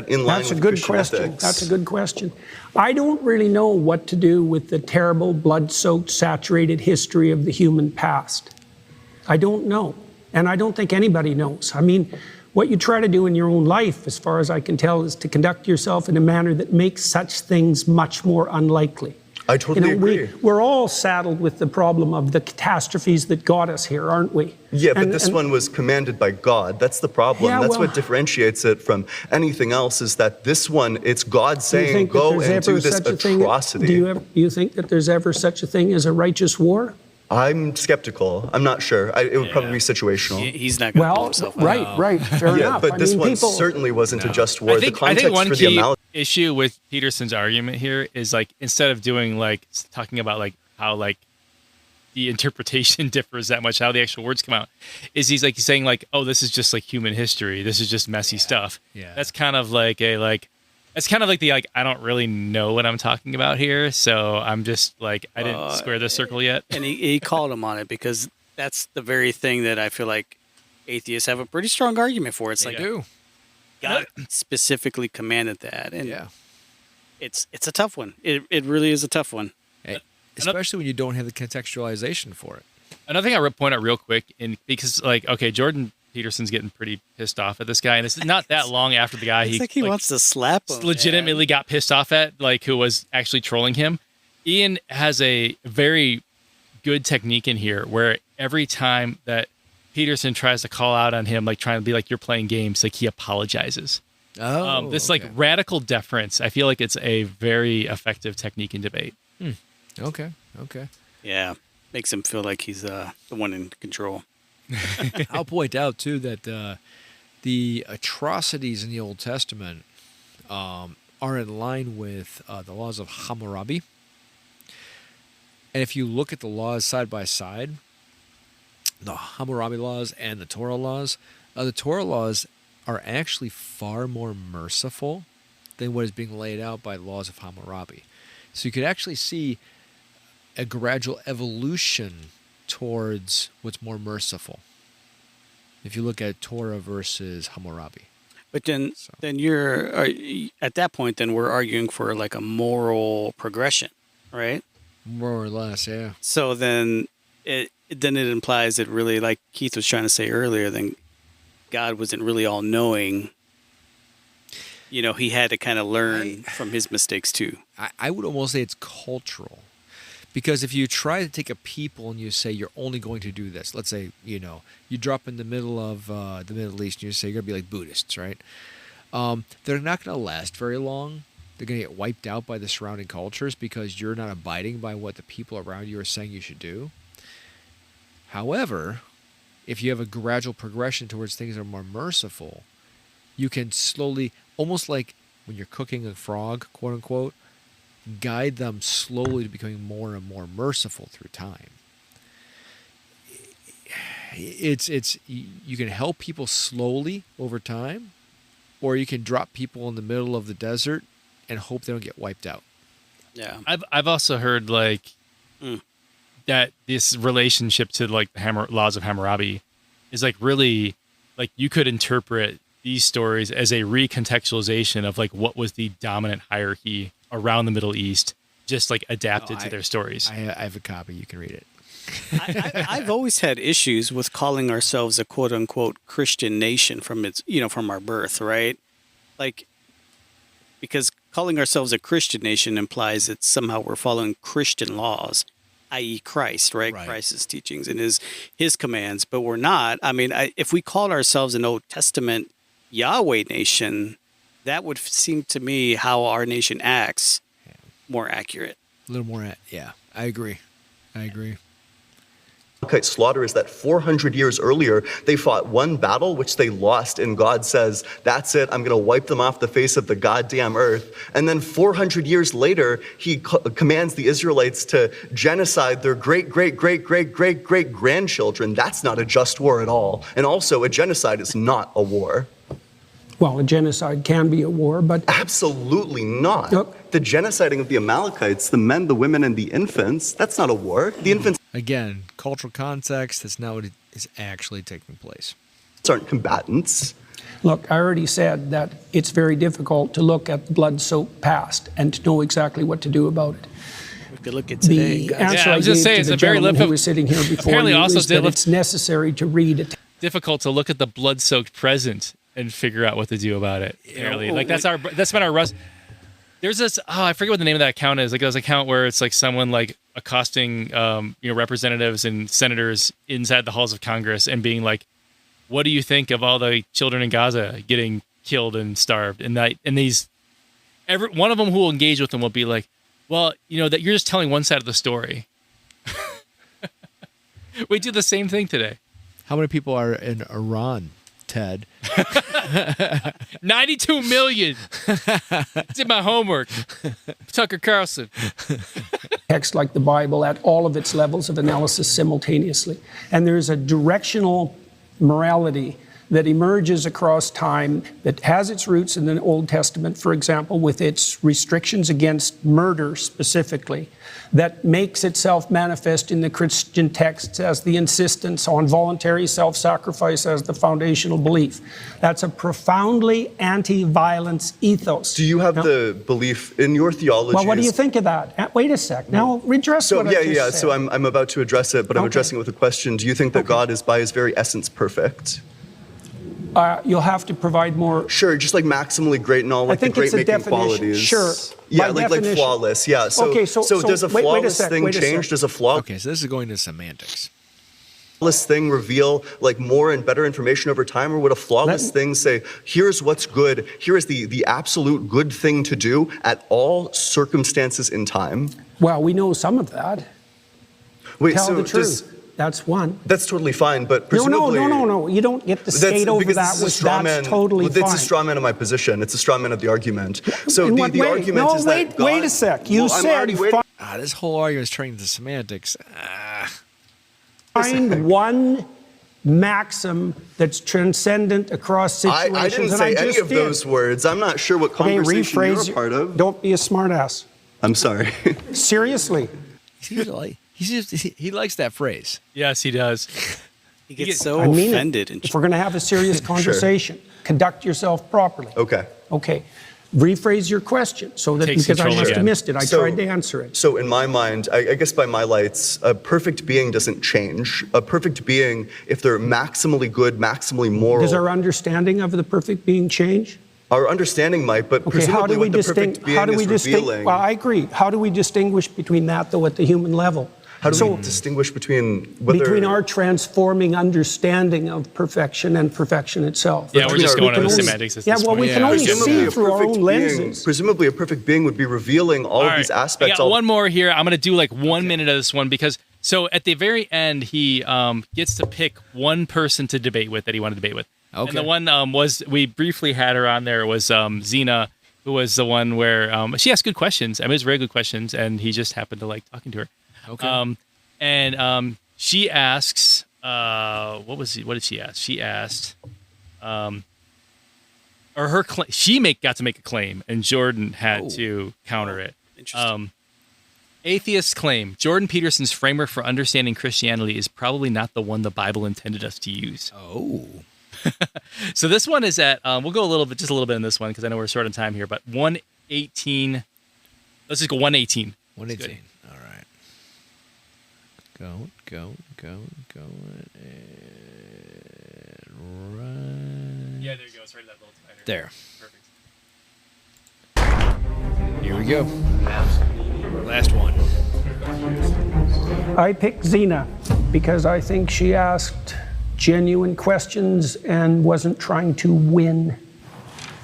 in line That's a with good Christian question. ethics? That's a good question. I don't really know what to do with the terrible, blood-soaked, saturated history of the human past. I don't know. And I don't think anybody knows. I mean, what you try to do in your own life, as far as I can tell, is to conduct yourself in a manner that makes such things much more unlikely. I totally agree. We're all saddled with the problem of the catastrophes that got us here, aren't we? Yeah, but this one was commanded by God. That's the problem. Yeah, That's what differentiates it from anything else, is that this one, it's God saying, go and do this atrocity. Do you think that there's ever such a thing as a righteous war? I'm skeptical. I'm not sure. It would probably be situational. He's not going to blow himself up. Right. Fair enough. But this one certainly wasn't a just war. I think one key issue with Peterson's argument here is, like, instead of doing, like, talking about, like, how, like, the interpretation differs that much, how the actual words come out, is he's saying, like, oh, this is just, like, human history. This is just messy stuff. Yeah. That's kind of like I don't really know what I'm talking about here, so I'm just like, I didn't square the circle yet. And he called him on it because that's the very thing that I feel like atheists have a pretty strong argument for. It's like, God specifically commanded that, and it's a tough one. It really is a tough one. Especially when you don't have the contextualization for it. Another thing I point out real quick, because, like, okay, Jordan Peterson's getting pretty pissed off at this guy, and it's not that long after the guy he wants to slap him. Legitimately got pissed off at, like, who was actually trolling him. Ian has a very good technique in here where every time that Peterson tries to call out on him, like trying to be like, you're playing games, like, he apologizes. This like radical deference, I feel like it's a very effective technique in debate. Okay. Yeah, makes him feel like he's the one in control. I'll point out, too, that the atrocities in the Old Testament are in line with the laws of Hammurabi. And if you look at the laws side by side, the Hammurabi laws and the Torah laws are actually far more merciful than what is being laid out by the laws of Hammurabi. So you could actually see a gradual evolution towards what's more merciful if you look at Torah versus Hammurabi. But then you're at that point, then we're arguing for like a moral progression, right? More or less, yeah. So then it implies that, really, like Keith was trying to say earlier, then God wasn't really all knowing. You know, he had to kind of learn from his mistakes too. I would almost say it's cultural. Because if you try to take a people and you say you're only going to do this, let's say, you drop in the middle of the Middle East and you say you're going to be like Buddhists, right? They're not going to last very long. They're going to get wiped out by the surrounding cultures because you're not abiding by what the people around you are saying you should do. However, if you have a gradual progression towards things that are more merciful, you can slowly, almost like when you're cooking a frog, quote unquote, guide them slowly to becoming more and more merciful through time. You can help people slowly over time, or you can drop people in the middle of the desert and hope they don't get wiped out. Yeah. I've also heard that this relationship to like the laws of Hammurabi is like really like you could interpret these stories as a recontextualization of like what was the dominant hierarchy around the Middle East, just like adapted to their stories. I have a copy. You can read it. I've always had issues with calling ourselves a quote unquote Christian nation from from our birth, right? Like, because calling ourselves a Christian nation implies that somehow we're following Christian laws, i.e. Christ, right? Christ's teachings and his commands, but we're not. I mean, if we called ourselves an Old Testament Yahweh nation, that would seem to me how our nation acts more accurate. A little more, yeah. I agree. Slaughter is that 400 years earlier, they fought one battle, which they lost, and God says, that's it, I'm going to wipe them off the face of the goddamn earth. And then 400 years later, he commands the Israelites to genocide their great-great-great-great-great-great-grandchildren. That's not a just war at all. And also, a genocide is not a war. Well, a genocide can be a war, but... Absolutely not. Look, The genociding of the Amalekites, the men, the women, and the infants, that's not a war. The infants Again, cultural context, that's not what is actually taking place. aren't combatants. Look, I already said that it's very difficult to look at the blood-soaked past and to know exactly what to do about it. We could look at today. The answer I gave to the gentleman who was sitting here before apparently you also is that it's necessary to read it. Difficult to look at the blood-soaked present and figure out what to do do it. Apparently, like that's been our rust. There's this. Oh, I forget what the name of that account is. Like there's an account where it's like someone like accosting, representatives and senators inside the halls of Congress and being like, "What do you think of all the children in Gaza getting killed and starved?" And one of them who will engage with them will be like, "Well, that you're just telling one side of the story." We do the same thing today. How many people are in Iran, Ted? 92 million. Did my homework. Tucker Carlson. Text like the Bible at all of its levels of analysis simultaneously. And there's a directional morality that emerges across time that has its roots in the Old Testament, for example, with its restrictions against murder specifically, that makes itself manifest in the Christian texts as the insistence on voluntary self-sacrifice as the foundational belief. That's a profoundly anti-violence ethos. Do you have the belief in your theology? Well, what do you think of that? Wait a sec. Now, redress what I just said. So I'm about to address it, but I'm addressing it with a question. Do you think that God is, by his very essence, perfect? You'll have to provide more. Sure, just like maximally great in all like the great making qualities. Sure. Yeah, like flawless. Yeah. So, so does a flawless thing change? Does a flaw? Okay, so this is going to semantics. Flawless thing reveal like more and better information over time, or would a flawless thing say, here's what's good, here is the absolute good thing to do at all circumstances in time? Well, we know some of that. Wait, Tell so the truth. That's one. That's totally fine, but presumably... No. You don't get to skate over that. That's totally fine. It's a straw man of my position. It's a straw man of the argument. So the argument is that God... Wait a sec. You said... This whole argument is turning to semantics. Find one maxim that's transcendent across situations. I didn't say any of those words. I'm not sure what conversation you're a part of. Don't be a smartass. I'm sorry. Seriously. He likes that phrase. Yes, he does. He gets so offended. If we're going to have a serious conversation, conduct yourself properly. Okay. Rephrase your question so that because I must have missed it. I tried to answer it. So in my mind, I guess by my lights, a perfect being doesn't change. A perfect being, if they're maximally good, maximally moral. Does our understanding of the perfect being change? Our understanding might, but presumably what the perfect being is revealing. Well, I agree. How do we distinguish between that, though, at the human level? How do we distinguish between our transforming understanding of perfection and perfection itself? Yeah, we're just going over the semantics. Yeah, well, we can only see through our own lenses. Presumably, a perfect being would be revealing all of these aspects. I got one more here. I'm going to do like 1 minute of this one because so at the very end, he gets to pick one person to debate with that he wanted to debate with. Okay. And the one we briefly had her on there was Zena, who was the one where she asked good questions. I mean, it was very good questions, and he just happened to like talking to her. Okay. She asks, what did she ask? She asked, got to make a claim, and Jordan had to counter it. Interesting. Atheists claim Jordan Peterson's framework for understanding Christianity is probably not the one the Bible intended us to use. Oh. So this one is at, we'll go just a little bit in this one because I know we're short on time here, but 118. Let's just go 118. 118. All right. Going, and run. Yeah, there you go. It's right at that little spider. There. Perfect. Here we go. Last one. I picked Zena because I think she asked genuine questions and wasn't trying to win.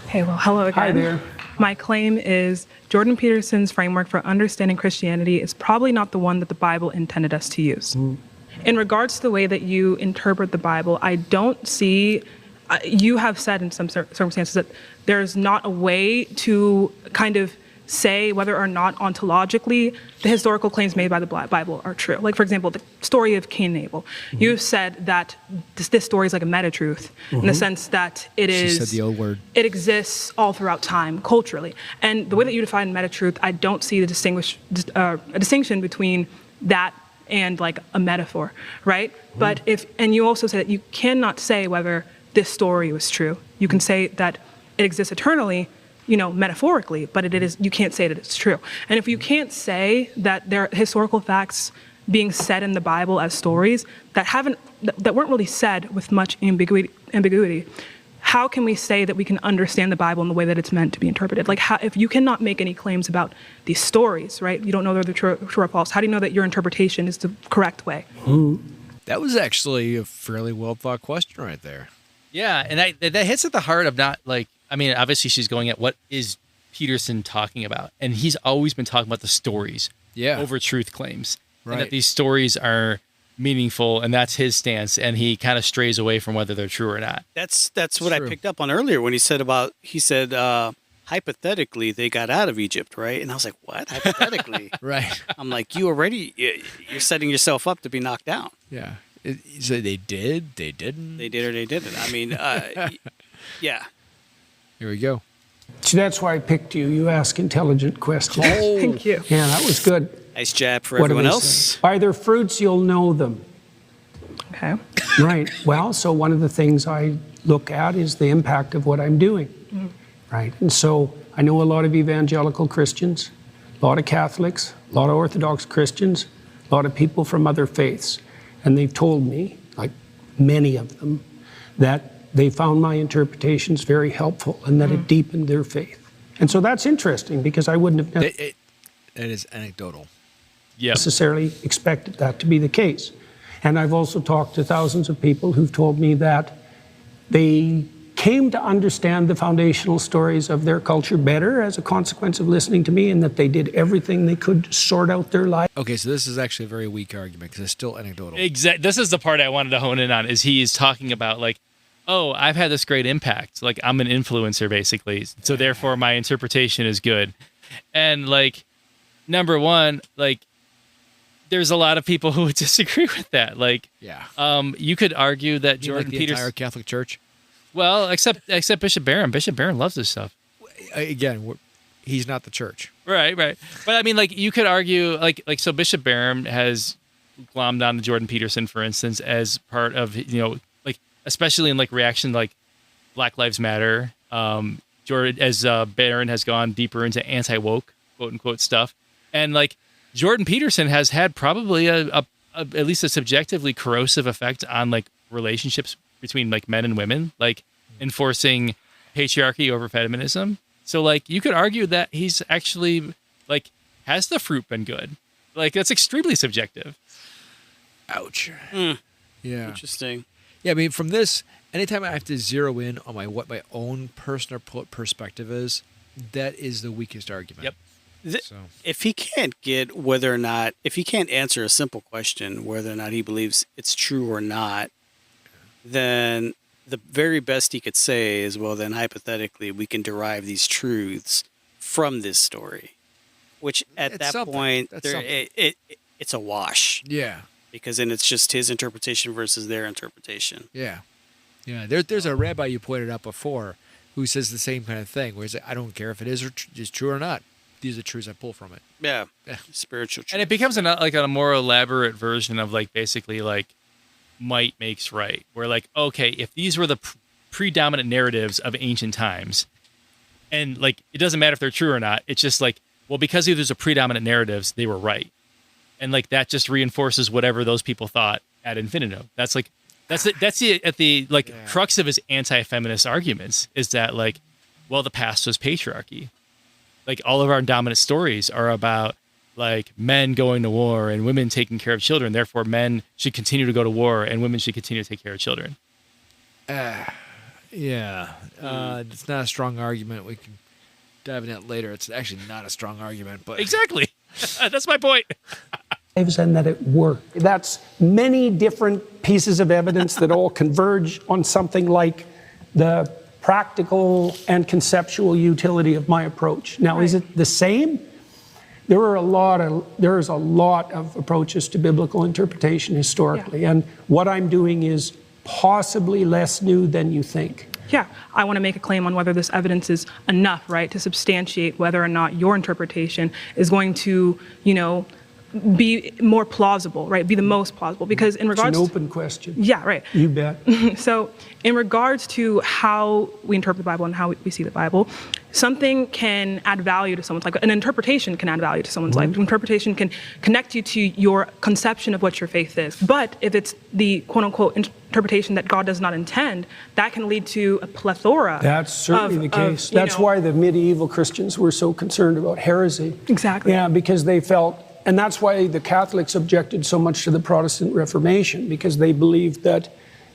Hey, well, hello again. Hi there. My claim is Jordan Peterson's framework for understanding Christianity is probably not the one that the Bible intended us to use. In regards to the way that you interpret the Bible, I don't see, you have said in some circumstances that there's not a way to kind of say whether or not ontologically the historical claims made by the Bible are true. Like, for example, the story of Cain and Abel. You've said that this story is like a meta-truth in the sense that it is... She said the old word. It exists all throughout time, culturally. And the way that you define meta-truth, I don't see a distinction between that and like a metaphor, right? But and you also said that you cannot say whether this story was true. You can say that it exists eternally, metaphorically, but you can't say that it's true. And if you can't say that there are historical facts being said in the Bible as stories that weren't really said with much ambiguity, how can we say that we can understand the Bible in the way that it's meant to be interpreted? Like, if you cannot make any claims about these stories, right? You don't know whether they're true or false. How do you know that your interpretation is the correct way? That was actually a fairly well thought question right there. Yeah, and that hits at the heart of not like, I mean, obviously she's going at what is Peterson talking about, and he's always been talking about the stories over truth claims, and that these stories are meaningful, and that's his stance, and he kind of strays away from whether they're true or not. That's what I picked up on earlier when he said hypothetically they got out of Egypt, right? And I was like, what? Hypothetically? Right. I'm like, you're setting yourself up to be knocked down. Yeah. So they did, they didn't. They did or they didn't. I mean, yeah. Here we go. So that's why I picked you. You ask intelligent questions. Oh. Thank you. Yeah, that was good. Nice jab for everyone else. By their fruits you'll know them. Okay. Right. Well, so one of the things I look at is the impact of what I'm doing. Right. And so I know a lot of evangelical Christians, a lot of Catholics, a lot of Orthodox Christians, a lot of people from other faiths. And they've told me, like many of them, that they found my interpretations very helpful and that it deepened their faith. And so that's interesting because I wouldn't have It is anecdotal. necessarily expected that to be the case. And I've also talked to thousands of people who've told me that they came to understand the foundational stories of their culture better as a consequence of listening to me, and that they did everything they could to sort out their life. Okay, so this is actually a very weak argument because it's still anecdotal. Exactly. This is the part I wanted to hone in on, is he is talking about like, oh, I've had this great impact. Like, I'm an influencer, basically. So therefore, my interpretation is good. And like, number one, like, there's a lot of people who would disagree with that. Like, you could argue that Jordan Peterson, the entire Catholic Church. Well, except Bishop Barron. Bishop Barron loves this stuff. Again, he's not the church. Right. But I mean, like, you could argue, so Bishop Barron has glommed on to Jordan Peterson, for instance, as part of, like, especially in like reaction to like Black Lives Matter. Barron has gone deeper into anti-woke, quote unquote, stuff, and like Jordan Peterson has had probably a at least a subjectively corrosive effect on like relationships between like men and women, like enforcing patriarchy over feminism. So like you could argue that he's actually like, has the fruit been good? Like, that's extremely subjective. Ouch. Yeah. Interesting. Yeah, I mean, from this, anytime I have to zero in on what my own personal perspective is, that is the weakest argument. Yep. If he can't if he can't answer a simple question, whether or not he believes it's true or not, then the very best he could say is, well, then hypothetically, we can derive these truths from this story, which at that point, it's a wash. Yeah. Because then it's just his interpretation versus their interpretation. Yeah. There's a rabbi you pointed out before who says the same kind of thing, where he's like, I don't care if it is true or not. These are the truths I pull from it. Yeah. Spiritual truth. And it becomes a more elaborate version of like basically like might makes right, where like, okay, if these were the predominant narratives of ancient times, and like it doesn't matter if they're true or not, it's just like, well, because these are predominant narratives, they were right. And like that just reinforces whatever those people thought ad infinitum. That's the crux of his anti-feminist arguments, is that like, well, the past was patriarchy. Like all of our dominant stories are about like men going to war and women taking care of children. Therefore, men should continue to go to war and women should continue to take care of children. It's not a strong argument. We can dive into it later. It's actually not a strong argument, but exactly. That's my point. And that it worked. That's many different pieces of evidence that all converge on something like the practical and conceptual utility of my approach. Now, is it the same? There is a lot of approaches to biblical interpretation historically, and what I'm doing is possibly less new than you think. Yeah, I want to make a claim on whether this evidence is enough, right, to substantiate whether or not your interpretation is going to, be more plausible, right, be the most plausible. Because in regards it's an open question. Yeah, right. You bet. So in regards to how we interpret the Bible and how we see the Bible, something can add value to someone's life. An interpretation can add value to someone's life. Interpretation can connect you to your conception of what your faith is. But if it's the quote-unquote interpretation that God does not intend, that can lead to a plethora. That's certainly the case. That's why the medieval Christians were so concerned about heresy. Exactly. Yeah, because they felt, and that's why the Catholics objected so much to the Protestant Reformation, because they believed that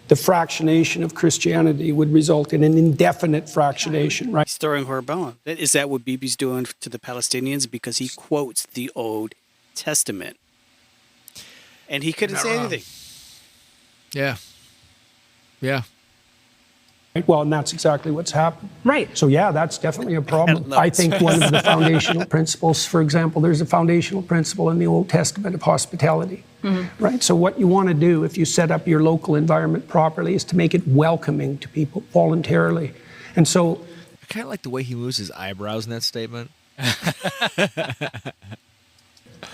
the fractionation of Christianity would result in an indefinite fractionation, right? He's throwing her a bone. Is that what Bibi's doing to the Palestinians? Because he quotes the Old Testament. And he couldn't say anything. Yeah. Yeah. Well, and that's exactly what's happened. Right. So, yeah, that's definitely a problem. I think one of the foundational principles, for example, there's a foundational principle in the Old Testament of hospitality, right? So what you want to do if you set up your local environment properly is to make it welcoming to people voluntarily. And so... I kind of like the way he moves his eyebrows in that statement.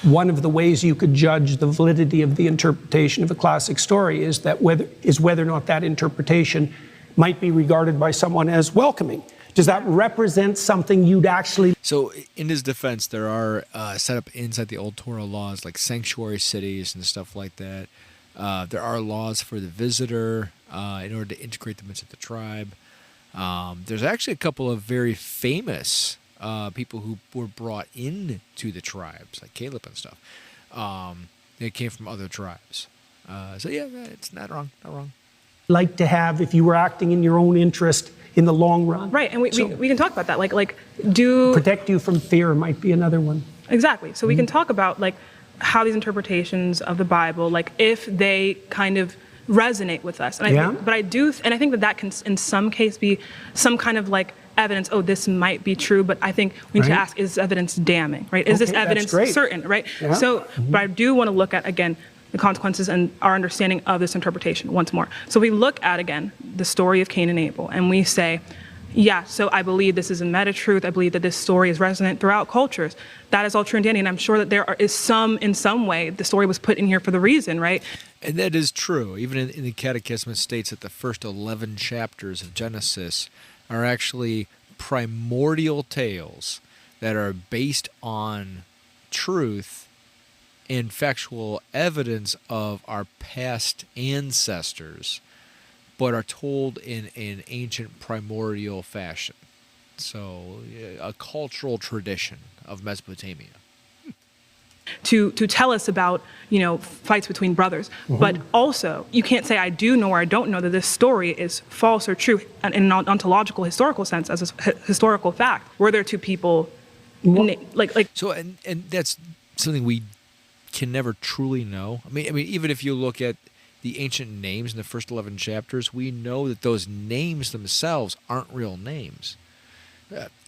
One of the ways you could judge the validity of the interpretation of a classic story is whether or not that interpretation might be regarded by someone as welcoming. Does that represent something you'd actually... So in his defense, there are set up inside the old Torah laws like sanctuary cities and stuff like that. There are laws for the visitor in order to integrate them into the tribe. There's actually a couple of very famous people who were brought into the tribes, like Caleb and stuff. They came from other tribes. So yeah, it's not wrong, not wrong. Like to have if you were acting in your own interest in the long run. Right, and we can talk about that. Like do... Protect you from fear might be another one. Exactly. So we can talk about like how these interpretations of the Bible, like if they kind of resonate with us. And I think that can in some case be some kind of like evidence, this might be true, but I think we need to ask, is this evidence damning, right? Is this evidence certain, right? Yeah. So, but I do want to look at, again, the consequences and our understanding of this interpretation once more. So we look at, again, the story of Cain and Abel, and we say, so I believe this is a meta-truth. I believe that this story is resonant throughout cultures. That is all true and dandy, and I'm sure that there is in some way, the story was put in here for the reason, right? And that is true. Even in the Catechism, it states that the first 11 chapters of Genesis are actually primordial tales that are based on truth and factual evidence of our past ancestors, but are told in an ancient primordial fashion. So, a cultural tradition of Mesopotamia. To tell us about, fights between brothers. But also, you can't say I do know or I don't know that this story is false or true in an ontological, historical sense as a historical fact. Were there two people So, and that's something we can never truly know. I mean, even if you look at the ancient names in the first 11 chapters, we know that those names themselves aren't real names.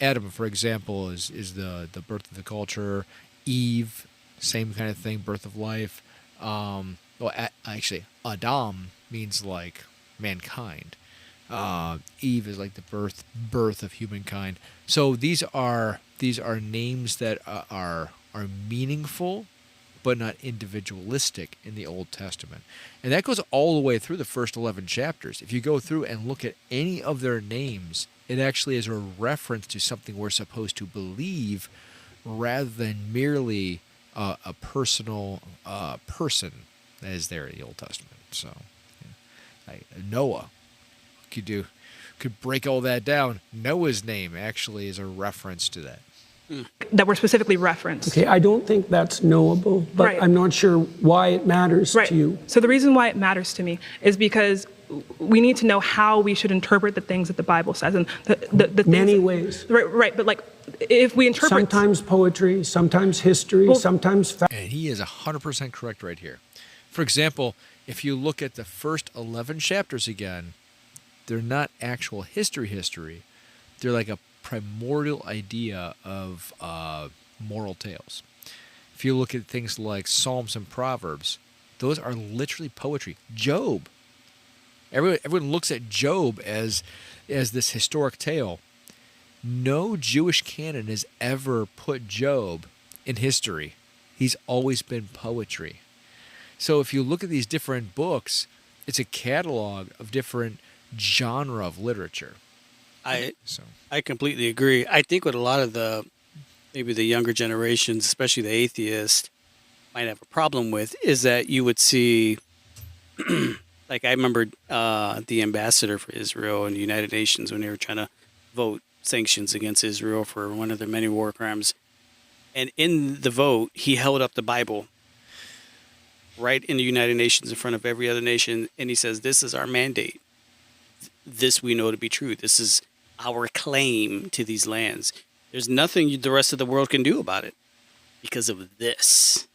Adam, for example, is the birth of the culture. Eve, same kind of thing, birth of life. Actually, Adam means like mankind. Eve is like the birth of humankind. So these are names that are meaningful, but not individualistic in the Old Testament. And that goes all the way through the first 11 chapters. If you go through and look at any of their names, it actually is a reference to something we're supposed to believe rather than merely a personal person that is there in the Old Testament. So, Noah, could break all that down. Noah's name actually is a reference to that. That were specifically referenced. Okay, I don't think that's knowable, but I'm not sure why it matters to you. So the reason why it matters to me is because we need to know how we should interpret the things that the Bible says, and the many ways. Right, but like if we interpret sometimes poetry, sometimes history, sometimes fact. And he is 100% correct right here. For example, if you look at the first 11 chapters again, they're not actual history. They're like a primordial idea of moral tales. If you look at things like Psalms and Proverbs, those are literally poetry. Job. Everyone looks at Job as this historic tale. No Jewish canon has ever put Job in history. He's always been poetry. So if you look at these different books, it's a catalog of different genre of literature. I completely agree. I think what a lot of maybe the younger generations, especially the atheists, might have a problem with is that you would see, like I remember the ambassador for Israel in the United Nations when they were trying to vote sanctions against Israel for one of their many war crimes. And in the vote, he held up the Bible right in the United Nations in front of every other nation. And he says, this is our mandate. This we know to be true. This is our claim to these lands. There's nothing the rest of the world can do about it because of this.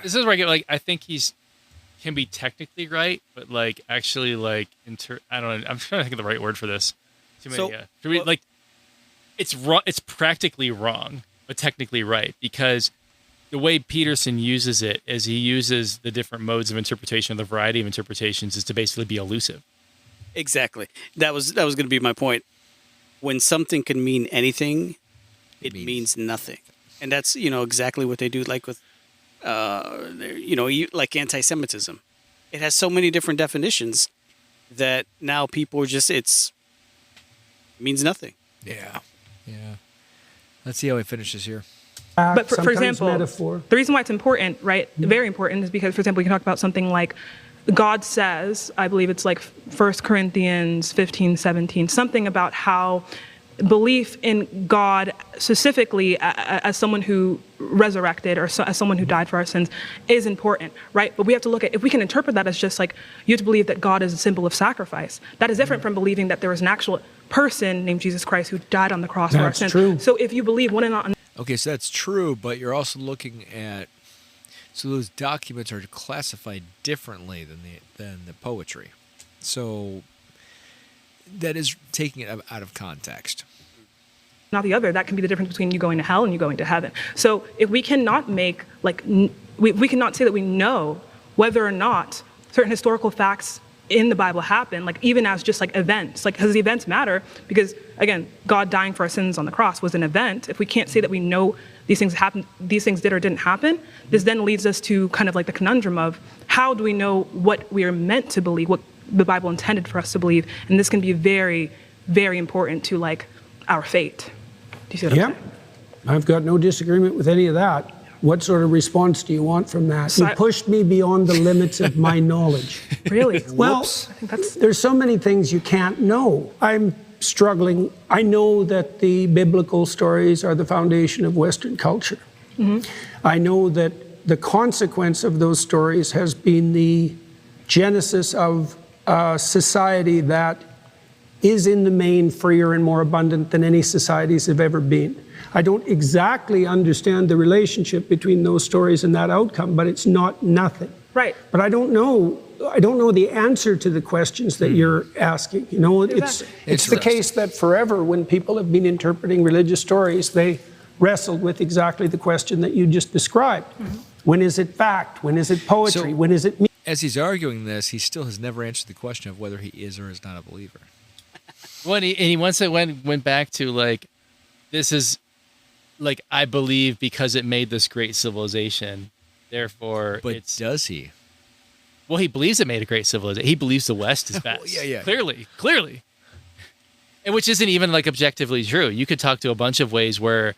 This is where I get I think can be technically right, but actually I don't know. I'm trying to think of the right word for this. It's wrong. It's practically wrong, but technically right, because the way Peterson uses it is he uses the different modes of interpretation, the variety of interpretations, is to basically be elusive. Exactly. That was going to be my point. When something can mean anything, it means nothing, and that's exactly what they do. Like with like anti-Semitism, it has so many different definitions that now people it means nothing. Yeah. Let's see how he finishes here. But for example, metaphor. The reason why it's important, right, very important, is because, for example, we can talk about something like God says, I believe it's like 1 Corinthians 15:17, something about how belief in God specifically as someone who resurrected or as someone who died for our sins is important, right? But we have to look at, if we can interpret that as just like, you have to believe that God is a symbol of sacrifice. That is different from believing that there was an actual person named Jesus Christ who died on the cross for our sins. True. So if you believe one and not... Okay, so that's true, but you're also looking at... So those documents are classified differently than the poetry. So that is taking it out of context. Not the other. That can be the difference between you going to hell and you going to heaven. So if we cannot make, we cannot say that we know whether or not certain historical facts in the Bible happen, even as just events, because the events matter, because again, God dying for our sins on the cross was an event. If we can't say that we know these things happened, these things did or didn't happen, this then leads us to kind of the conundrum of how do we know what we are meant to believe, what the Bible intended for us to believe, and this can be very, very important to our fate. Do you see what I'm saying? I've got no disagreement with any of that. What sort of response do you want from that? So you pushed me beyond the limits of my knowledge. Really? Well, I think there's so many things you can't know. I'm struggling. I know that the biblical stories are the foundation of Western culture. Mm-hmm. I know that the consequence of those stories has been the genesis of a society that is in the main freer and more abundant than any societies have ever been. I don't exactly understand the relationship between those stories and that outcome, but it's not nothing. Right. But I don't know the answer to the questions that you're asking. It's the case that forever when people have been interpreting religious stories, they wrestled with exactly the question that you just described. Mm-hmm. When is it fact? When is it poetry? When is it me? As he's arguing this, he still has never answered the question of whether he is or is not a believer. He once went back to this is I believe because it made this great civilization, therefore. But does he? Well, he believes it made a great civilization. He believes the West is best. Yeah. Clearly, and which isn't even objectively true. You could talk to a bunch of ways where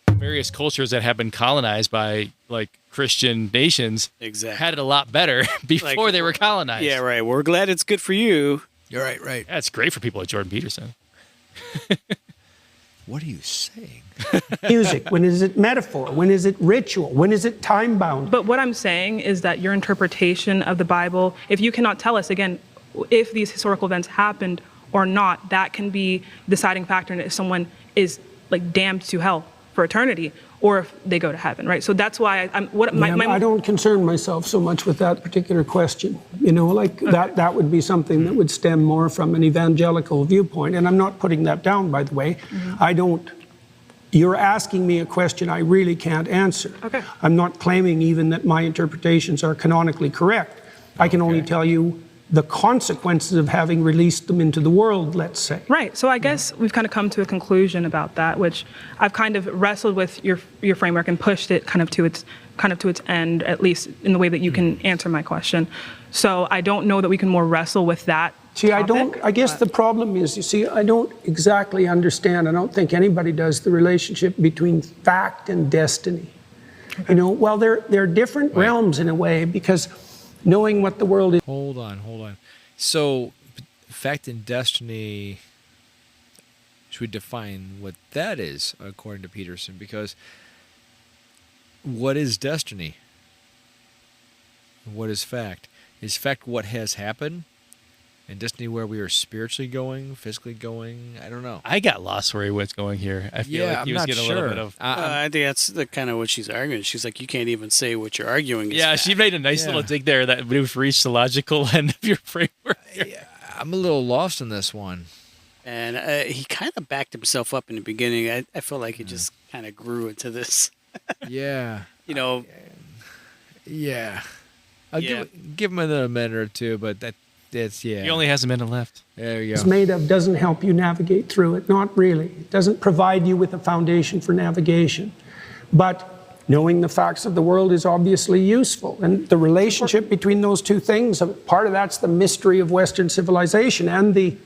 various cultures that have been colonized by Christian nations had it a lot better before they were colonized. Yeah, right. We're glad it's good for you. You're right. Yeah, it's great for people like Jordan Peterson. What are you saying? Music. When is it metaphor? When is it ritual? When is it time-bound? But what I'm saying is that your interpretation of the Bible, if you cannot tell us, again, if these historical events happened or not, that can be the deciding factor in if someone is damned to hell for eternity, or if they go to heaven, right? So that's why I don't concern myself so much with that particular question. That would be something that would stem more from an evangelical viewpoint. And I'm not putting that down, by the way. You're asking me a question I really can't answer. Okay. I'm not claiming even that my interpretations are canonically correct. I can only tell you the consequences of having released them into the world, let's say. Right. So I guess we've kind of come to a conclusion about that, which I've kind of wrestled with your framework and pushed it kind of to its end, at least in the way that you can answer my question. So I don't know that we can more wrestle with that. See, I guess the problem is, I don't exactly understand, I don't think anybody does, the relationship between fact and destiny. Okay. They're different realms in a way, because knowing what the world is. Hold on. So, fact and destiny, should we define what that is, according to Peterson? Because what is destiny? What is fact? Is fact what has happened? And destiny where we are spiritually going, physically going? I don't know. I got lost where he was going here. I feel like he was getting a little bit of... I think that's the kind of what she's arguing. She's like, you can't even say what you're arguing is fact. She made a nice little dig there that we've reached the logical end of your framework. I'm a little lost in this one. And he kind of backed himself up in the beginning. I feel like he just kind of grew into this. Yeah. Yeah. I'll give him another minute or two, but that's He only has a minute left. There you go. It's made of doesn't help you navigate through it. Not really. It doesn't provide you with a foundation for navigation. But knowing the facts of the world is obviously useful. And the relationship between those two things, part of that's the mystery of Western civilization and the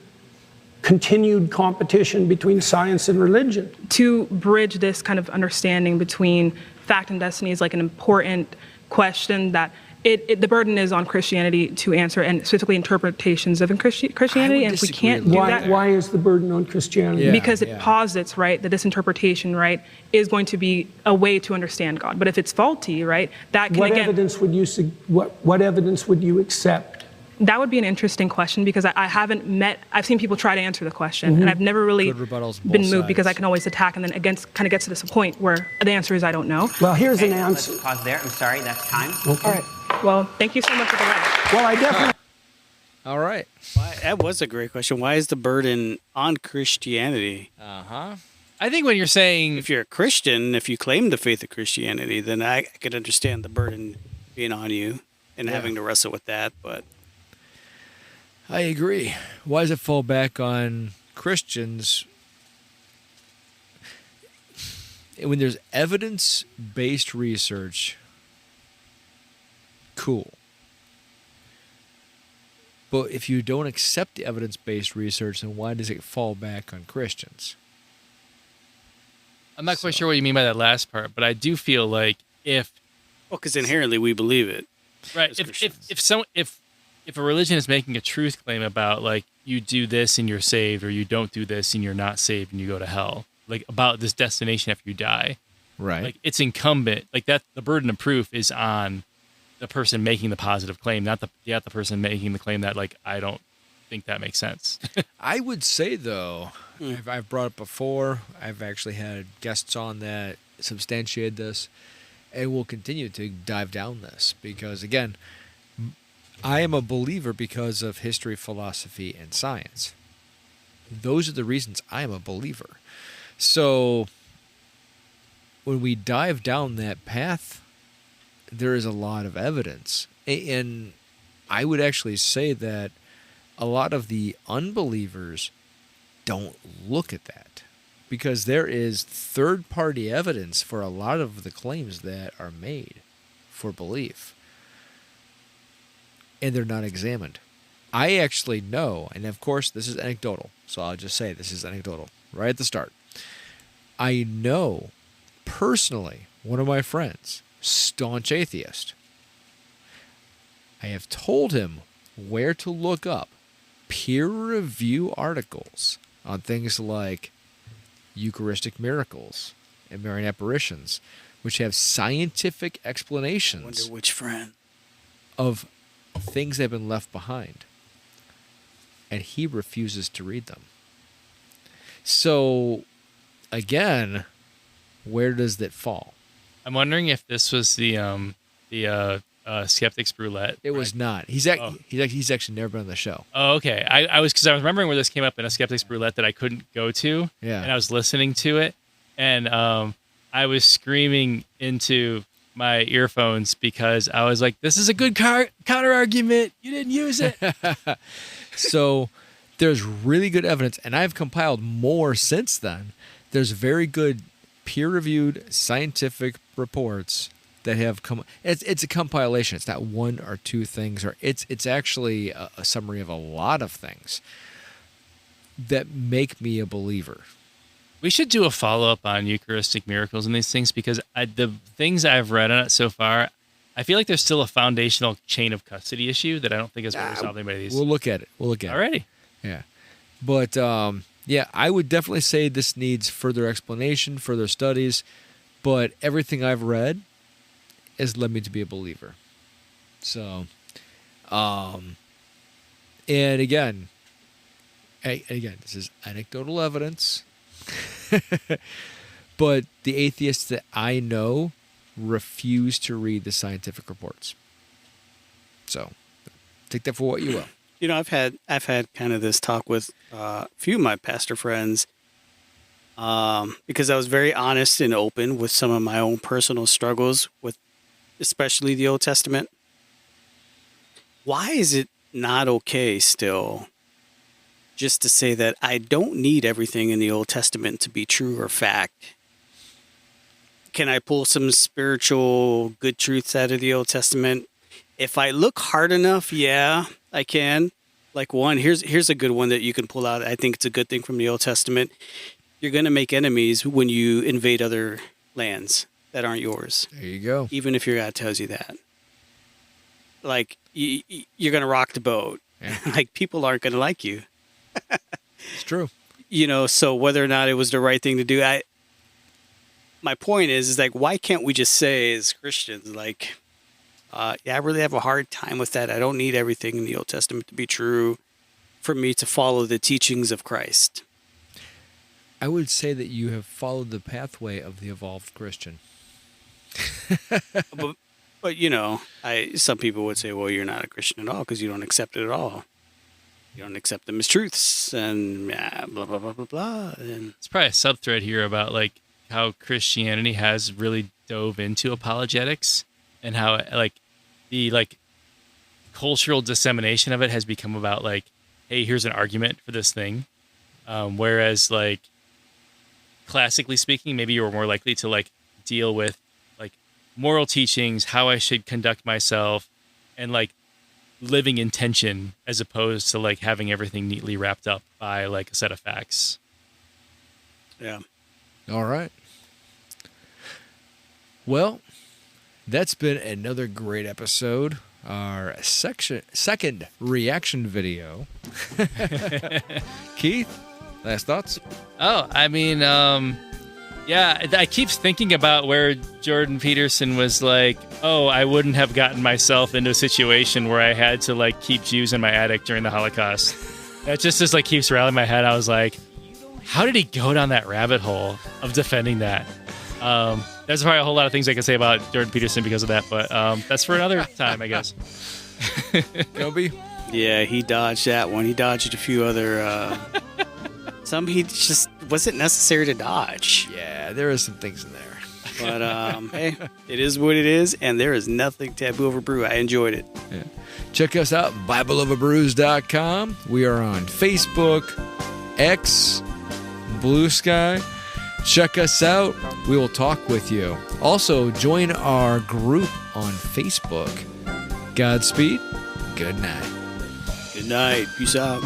continued competition between science and religion. To bridge this kind of understanding between fact and destiny is like an important question that the burden is on Christianity to answer, and specifically interpretations of Christianity. And if we can't do that, why is the burden on Christianity? Because it posits, right, that this interpretation, right, is going to be a way to understand God. But if it's faulty, right, that can what evidence would you accept? That would be an interesting question, because I've seen people try to answer the question, and I've never really been moved, because I can always attack and then kind of get to this point where the answer is I don't know. Well, here's an answer. Let's pause there. I'm sorry, that's time. Okay. All right. Well, thank you so much for the rest. Well, I definitely... All right. That was a great question. Why is the burden on Christianity? I think when you're saying... If you're a Christian, if you claim the faith of Christianity, then I could understand the burden being on you and having to wrestle with that, but... I agree. Why does it fall back on Christians? When there's evidence-based research, cool. But if you don't accept the evidence-based research, then why does it fall back on Christians? I'm not quite sure what you mean by that last part, but I do feel like if... Well, because inherently we believe it. Right. If a religion is making a truth claim about, like, you do this and you're saved, or you don't do this and you're not saved and you go to hell, like, about this destination after you die, right? Like, it's incumbent, like, that the burden of proof is on the person making the positive claim, not the person making the claim that, like, I don't think that makes sense. I would say, though, I've brought it before. I've actually had guests on that substantiate this, and we'll continue to dive down this because, again, I am a believer because of history, philosophy, and science. Those are the reasons I am a believer. So when we dive down that path, there is a lot of evidence. And I would actually say that a lot of the unbelievers don't look at that because there is third-party evidence for a lot of the claims that are made for belief. And they're not examined. I actually know, and of course this is anecdotal, so I'll just say this is anecdotal right at the start. I know personally one of my friends, staunch atheist. I have told him where to look up peer review articles on things like Eucharistic miracles and Marian apparitions, which have scientific explanations. I wonder which friend. Of things that have been left behind. And he refuses to read them. So, again, where does that fall? I'm wondering if this was the Skeptics Roulette. It was not. He's actually never been on the show. Oh, okay. I was remembering where this came up in a Skeptics Roulette that I couldn't go to. Yeah. And I was listening to it, and I was screaming into my earphones because I was like, "This is a good counter argument. You didn't use it." So there's really good evidence, and I've compiled more since then. There's very good peer-reviewed scientific reports that have come. It's a compilation. It's not one or two things, or it's actually a summary of a lot of things that make me a believer. We should do a follow-up on Eucharistic miracles and these things, because the things I've read on it so far, I feel like there's still a foundational chain of custody issue that I don't think has been resolved by these. We'll look at it. Alrighty. Yeah. But, yeah, I would definitely say this needs further explanation, further studies, but everything I've read has led me to be a believer. So, and again, this is anecdotal evidence. But the atheists that I know refuse to read the scientific reports. So take that for what you will. You know, I've had kind of this talk with a few of my pastor friends, because I was very honest and open with some of my own personal struggles with especially the Old Testament. Why is it not okay still just to say that I don't need everything in the Old Testament to be true or fact? Can I pull some spiritual good truths out of the Old Testament? If I look hard enough, yeah, I can. Like one, here's a good one that you can pull out. I think it's a good thing from the Old Testament. You're going to make enemies when you invade other lands that aren't yours. There you go. Even if your God tells you that. Like, you're going to rock the boat. Yeah. Like, people aren't going to like you. It's true. You know, so whether or not it was the right thing to do, my point is like, why can't we just say as Christians, like, yeah, I really have a hard time with that. I don't need everything in the Old Testament to be true for me to follow the teachings of Christ. I would say that you have followed the pathway of the evolved Christian. But you know, some people would say, well, you're not a Christian at all because you don't accept it at all. You don't accept them as truths and blah, blah, blah, blah, blah. And It's probably a sub-thread here about like how Christianity has really dove into apologetics and how like the like cultural dissemination of it has become about like, hey, here's an argument for this thing. Whereas like classically speaking, maybe you were more likely to like deal with like moral teachings, how I should conduct myself, and like living in tension as opposed to like having everything neatly wrapped up by like a set of facts. yeah. All right. Well, that's been another great episode. Our second reaction video. Keith, last thoughts? Oh, I mean, yeah, I keep thinking about where Jordan Peterson was like, oh, I wouldn't have gotten myself into a situation where I had to like keep Jews in my attic during the Holocaust. That just like keeps rallying my head. I was like, how did he go down that rabbit hole of defending that? There's probably a whole lot of things I can say about Jordan Peterson because of that, but that's for another time, I guess. Kobe? Yeah, he dodged that one. He dodged a few other... some he just wasn't necessary to dodge. Yeah, there is some things in there. But, hey, it is what it is, and there is nothing taboo over brew. I enjoyed it. Yeah. Check us out, BibleOverBrews.com. We are on Facebook, X, Blue Sky. Check us out. We will talk with you. Also, join our group on Facebook. Godspeed. Good night. Good night. Peace out.